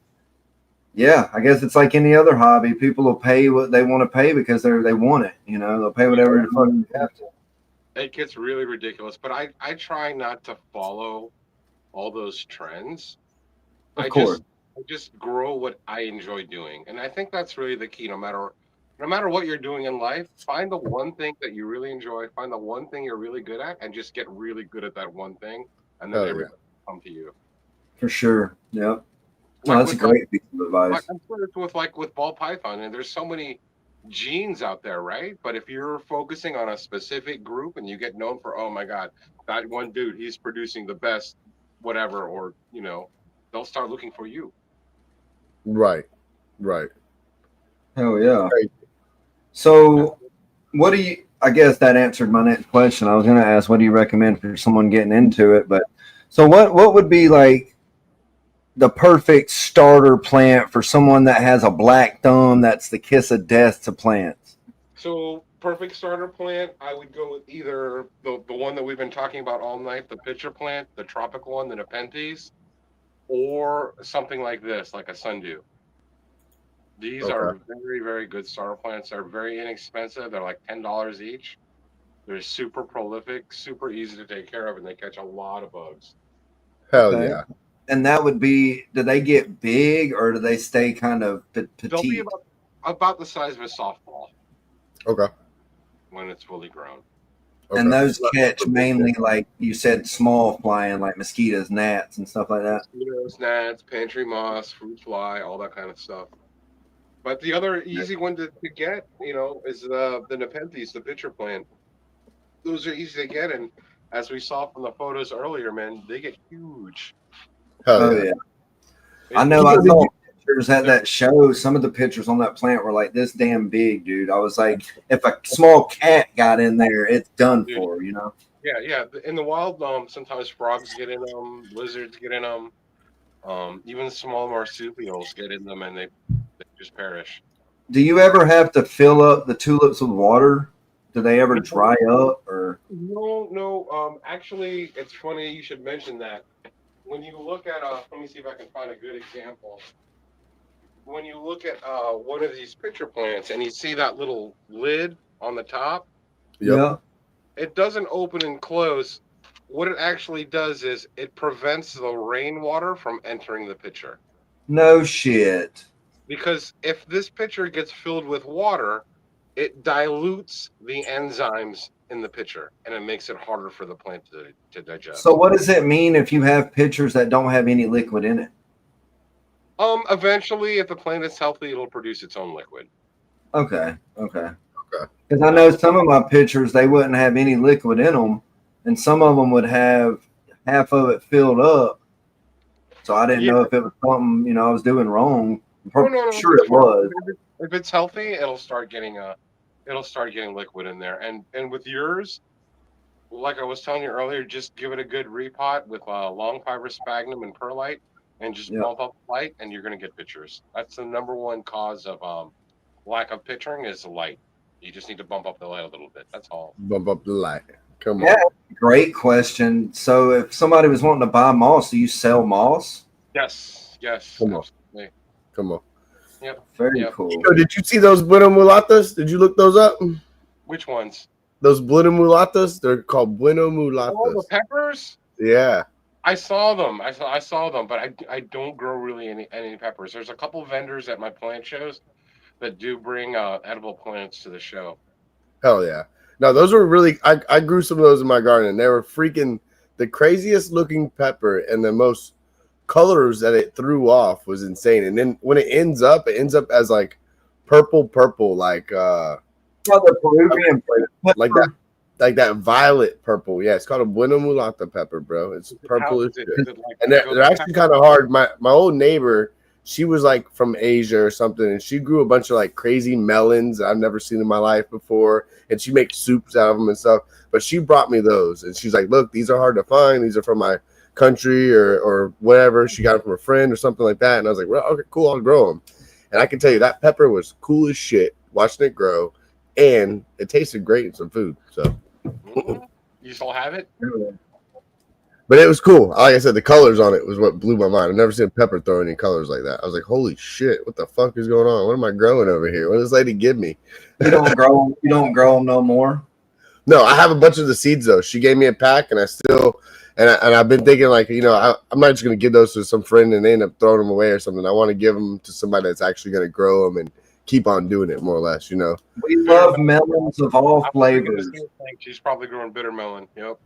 it's like any other hobby. People will pay what they want to pay because they want it. You know, they'll pay whatever the fuck they have to. It gets really ridiculous, but I try not to follow all those trends. Of I course. just I just grow what I enjoy doing. And I think that's really the key. No matter what you're doing in life, find the one thing that you really enjoy, find the one thing you're really good at, and just get really good at that one thing, and then Hell yeah. everybody will come to you. For sure. Yep. No, Like that's a with great piece of advice. I'm sure it's with ball python, and there's so many genes out there, right? But if you're focusing on a specific group and you get known for, oh my God, that one dude, he's producing the best, whatever, or they'll start looking for you. Right. Right. Hell yeah. Great. So, what do you? I guess that answered my next question. I was going to ask, what do you recommend for someone getting into it? But so, what would be like the perfect starter plant for someone that has a black thumb? That's the kiss of death to plants. So perfect starter plant, I would go with either the one that we've been talking about all night, the pitcher plant, the tropical one, the Nepenthes, or something like this, like a sundew. These Okay. are very, very good starter plants. They're very inexpensive. They're like $10 each. They're super prolific, super easy to take care of, and they catch a lot of bugs. Hell Okay. yeah. And that would be, do they get big or do they stay kind of They'll be petite? about the size of a softball Okay. when it's fully grown. Okay. And those catch mainly, like you said, small flying, like mosquitoes, gnats, and stuff like that. Mosquitoes, gnats, pantry moss, fruit fly, all that kind of stuff. But the other easy one to get, is the Nepenthes, the pitcher plant. Those are easy to get, and as we saw from the photos earlier, man, they get huge. Hell Oh, yeah. yeah. I know. I saw pictures at that show. Some of the pictures on that plant were like this damn big, dude. I was like, if a small cat got in there, it's done Dude. for, you know? Yeah. In the wild, sometimes frogs get in them, lizards get in them, even small marsupials get in them, and they just perish. Do you ever have to fill up the tulips with water? Do they ever dry up or? No. Actually, it's funny you should mention that. When you look at, let me see if I can find a good example. When you look at one of these pitcher plants and you see that little lid on the top, Yep. Yeah. it doesn't open and close. What it actually does is it prevents the rainwater from entering the pitcher. No shit. Because if this pitcher gets filled with water, it dilutes the enzymes in the pitcher, and it makes it harder for the plant to digest. So what does it mean if you have pitchers that don't have any liquid in it? Eventually, if the plant is healthy, it'll produce its own liquid. Okay. Okay. Because I know some of my pitchers, they wouldn't have any liquid in them, and some of them would have half of it filled up. So I didn't know if it was something, I was doing wrong. I'm sure it was. If it's healthy, it'll start getting liquid in there. And with yours, like I was telling you earlier, just give it a good repot with long fiber sphagnum and perlite, and just bump up the light, and you're going to get pitchers. That's the number one cause of lack of pitching is the light. You just need to bump up the light a little bit. That's all. Bump up the light. Come on. Yeah, great question. So if somebody was wanting to buy moss, do you sell moss? Yes. Come on. Absolutely. Come on. Yep. Very cool. So did you see those Bueno Mulatas? Did you look those up? Which ones? Those Bueno Mulatas? They're called Bueno Mulatas. Oh, the peppers? Yeah. I saw them. I saw them, but I don't grow really any peppers. There's a couple vendors at my plant shows that do bring edible plants to the show. Hell yeah. No, those were really, I grew some of those in my garden, and they were freaking the craziest looking pepper, and the most colors that it threw off was insane. And then when it ends up as like purple, like the Peruvian pepper. like that violet purple. Yeah, it's called a Bueno Mulata pepper, bro. It's purple as shit. And they're actually kind of hard. My old neighbor, she was like from Asia or something, and she grew a bunch of like crazy melons I've never seen in my life before, and she makes soups out of them and stuff. But she brought me those, and she's like, look, these are hard to find. These are from my country or whatever. She got them from a friend or something like that. And I was like, well, okay, cool, I'll grow them. And I can tell you that pepper was cool as shit watching it grow, and it tasted great in some food. So you still have it? But it was cool. Like I said, the colors on it was what blew my mind. I've never seen a pepper throw any colors like that. I was like, holy shit, what the fuck is going on? What am I growing over here? What does this lady give me? You don't grow them no more? No, I have a bunch of the seeds though. She gave me a pack, and I still, and I've been thinking like, I'm not just gonna give those to some friend and they end up throwing them away or something. I want to give them to somebody that's actually gonna grow them and keep on doing it more or less. We love melons of all flavors. She's probably growing bitter melon. Yep.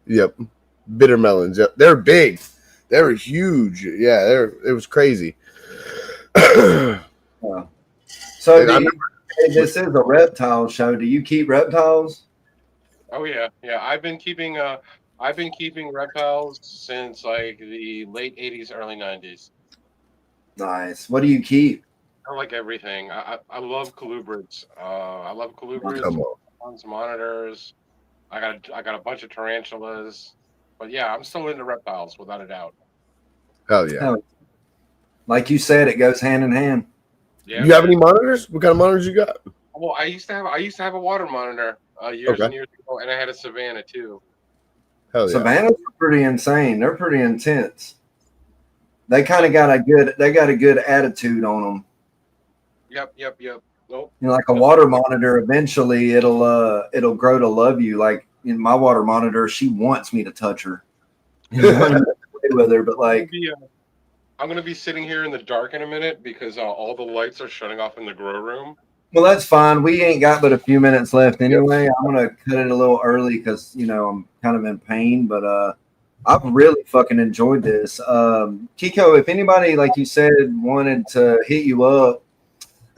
Yep. Bitter melons. Yep. They're big. They were huge. Yeah, it was crazy. So this is a reptile show. Do you keep reptiles? Oh yeah. I've been keeping reptiles since like the late 80s, early 90s. Nice. What do you keep? I like everything. I love colubrids. I love colubrids. Come on. Monitors. I got a bunch of tarantulas. But yeah, I'm still into reptiles without a doubt. Hell yeah. Like you said, it goes hand in hand. Yeah. You have any monitors? What kind of monitors you got? Well, I used to have a water monitor years and years ago, and I had a Savannah too. Hell yeah. Savannahs are pretty insane. They're pretty intense. They kind of got a good attitude on them. Yep. Nope. Like a water monitor, eventually it'll grow to love you. Like in my water monitor, she wants me to touch her. With her, but like I'm gonna be sitting here in the dark in a minute because all the lights are shutting off in the grow room. Well, that's fine. We ain't got but a few minutes left anyway. I'm gonna cut it a little early because I'm kind of in pain, but I've really fucking enjoyed this. Kiko, if anybody, like you said, wanted to hit you up,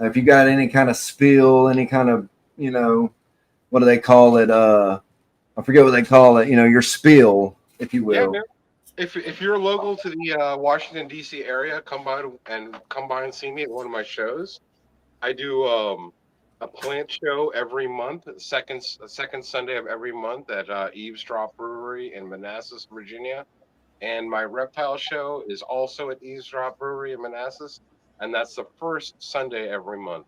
if you got any kind of spill, any kind of what do they call it? I forget what they call it. Your spill, if you will. Yeah, man. If you're local to the Washington D.C. area, come by and see me at one of my shows. I do a plant show every month, second Sunday of every month at Eavesdrop Brewery in Manassas, Virginia, and my reptile show is also at Eavesdrop Brewery in Manassas, and that's the first Sunday every month.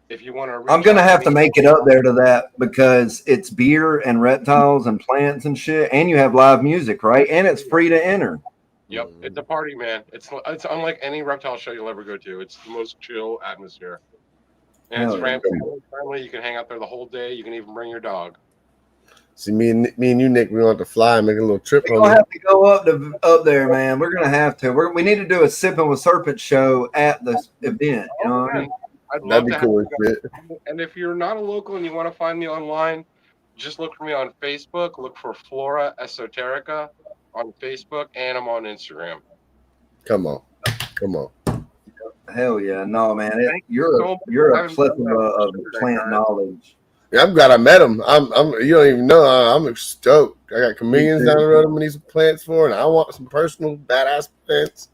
If you want to, I'm gonna have to make it up there to that because it's beer and reptiles and plants and shit, and you have live music, right? And it's free to enter. Yep, it's a party, man. It's unlike any reptile show you'll ever go to. It's the most chill atmosphere, and it's friendly. You can hang out there the whole day. You can even bring your dog. See, me and you, Nick, we want to fly and make a little trip. We're gonna have to go up there, man. We're gonna have to. We need to do a Sippin with Serpents show at the event. You know what I mean? I'd love That'd be to cool. And if you're not a local and you want to find me online, just look for me on Facebook. Look for Floresoterika on Facebook, and I'm on Instagram. Come on. Hell yeah, no, man. You're a plethora of plant knowledge. Yeah, I'm glad I met him. You don't even know. I'm stoked. I got chameleons down the road I'm gonna need some plants for, and I want some personal badass plants.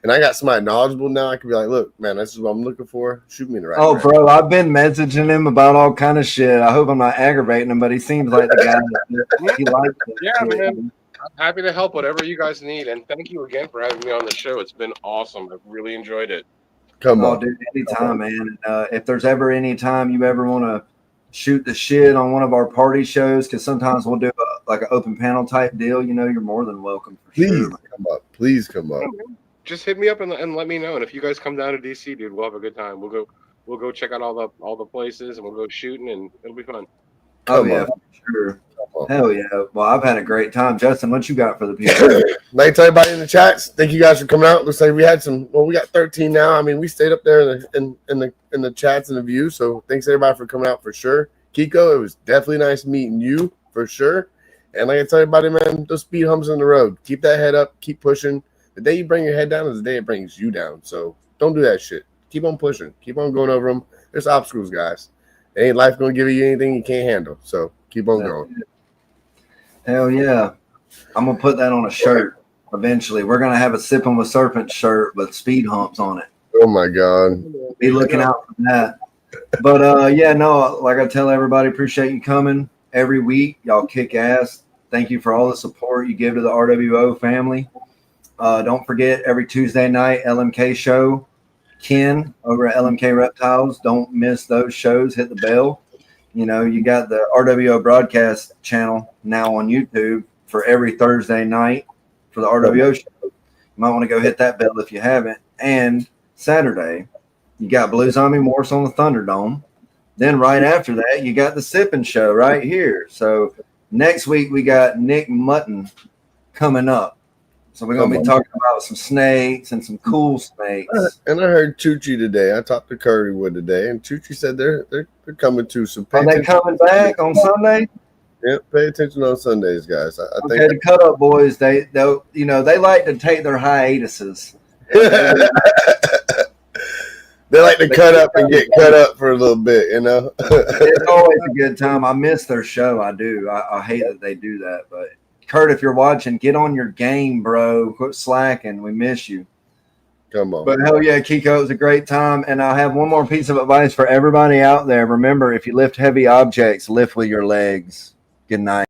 And I got somebody knowledgeable now. I can be like, look, man, this is what I'm looking for. Shoot me in the right direction. Bro, I've been messaging him about all kind of shit. I hope I'm not aggravating him, but he seems like the guy that he likes it. Yeah, man. I'm happy to help whatever you guys need. And thank you again for having me on the show. It's been awesome. I've really enjoyed it. Come on. Dude, anytime, man. If there's ever any time you ever want to shoot the shit on one of our party shows, because sometimes we'll do an open panel type deal, you're more than welcome. Please come up. Just hit me up and let me know. And if you guys come down to DC, dude, we'll have a good time. We'll go check out all the places, and we'll go shooting, and it'll be fun. Oh yeah, for sure. Hell yeah. Well, I've had a great time. Justin, what you got for the people? Like to everybody in the chats, thank you guys for coming out. Looks like we had we got 13 now. I mean, we stayed up there in the chats and the view. So thanks everybody for coming out for sure. Kiko, it was definitely nice meeting you for sure. And like I tell everybody, man, those speed humps in the road. Keep that head up, keep pushing. The day you bring your head down is the day it brings you down. So don't do that shit. Keep on pushing. Keep on going over them. There's obstacles, guys. Ain't life going to give you anything you can't handle. So keep on going. Hell yeah. I'm going to put that on a shirt eventually. We're going to have a Sippin with Serpents shirt with speed humps on it. Oh, my God. Be looking out for that. But, like I tell everybody, appreciate you coming every week. Y'all kick ass. Thank you for all the support you give to the RWO family. Don't forget, every Tuesday night, LMK show. Ken over at LMK Reptiles. Don't miss those shows. Hit the bell. You got the RWO broadcast channel now on YouTube for every Thursday night for the RWO show. You might want to go hit that bell if you haven't. And Saturday, you got Blue Zombie Morse on the Thunderdome. Then right after that, you got the Sippin show right here. So next week we got Nick Mutton coming up. So we're going to be talking about some snakes and some cool snakes. And I heard Chuchi today. I talked to Currywood today, and Chuchi said they're coming too. So Are they coming back on Sunday? Yeah, pay attention on Sundays, guys. I Okay, think the Cut Up Boys, they like to take their hiatuses. They like to cut up and get cut up for a little bit, you know. It's always a good time. I miss their show. I do. I hate that they do that. But Kurt, if you're watching, get on your game, bro. Quit slacking. We miss you. Come on. But hell yeah, Kiko, it was a great time. And I have one more piece of advice for everybody out there. Remember, if you lift heavy objects, lift with your legs. Good night.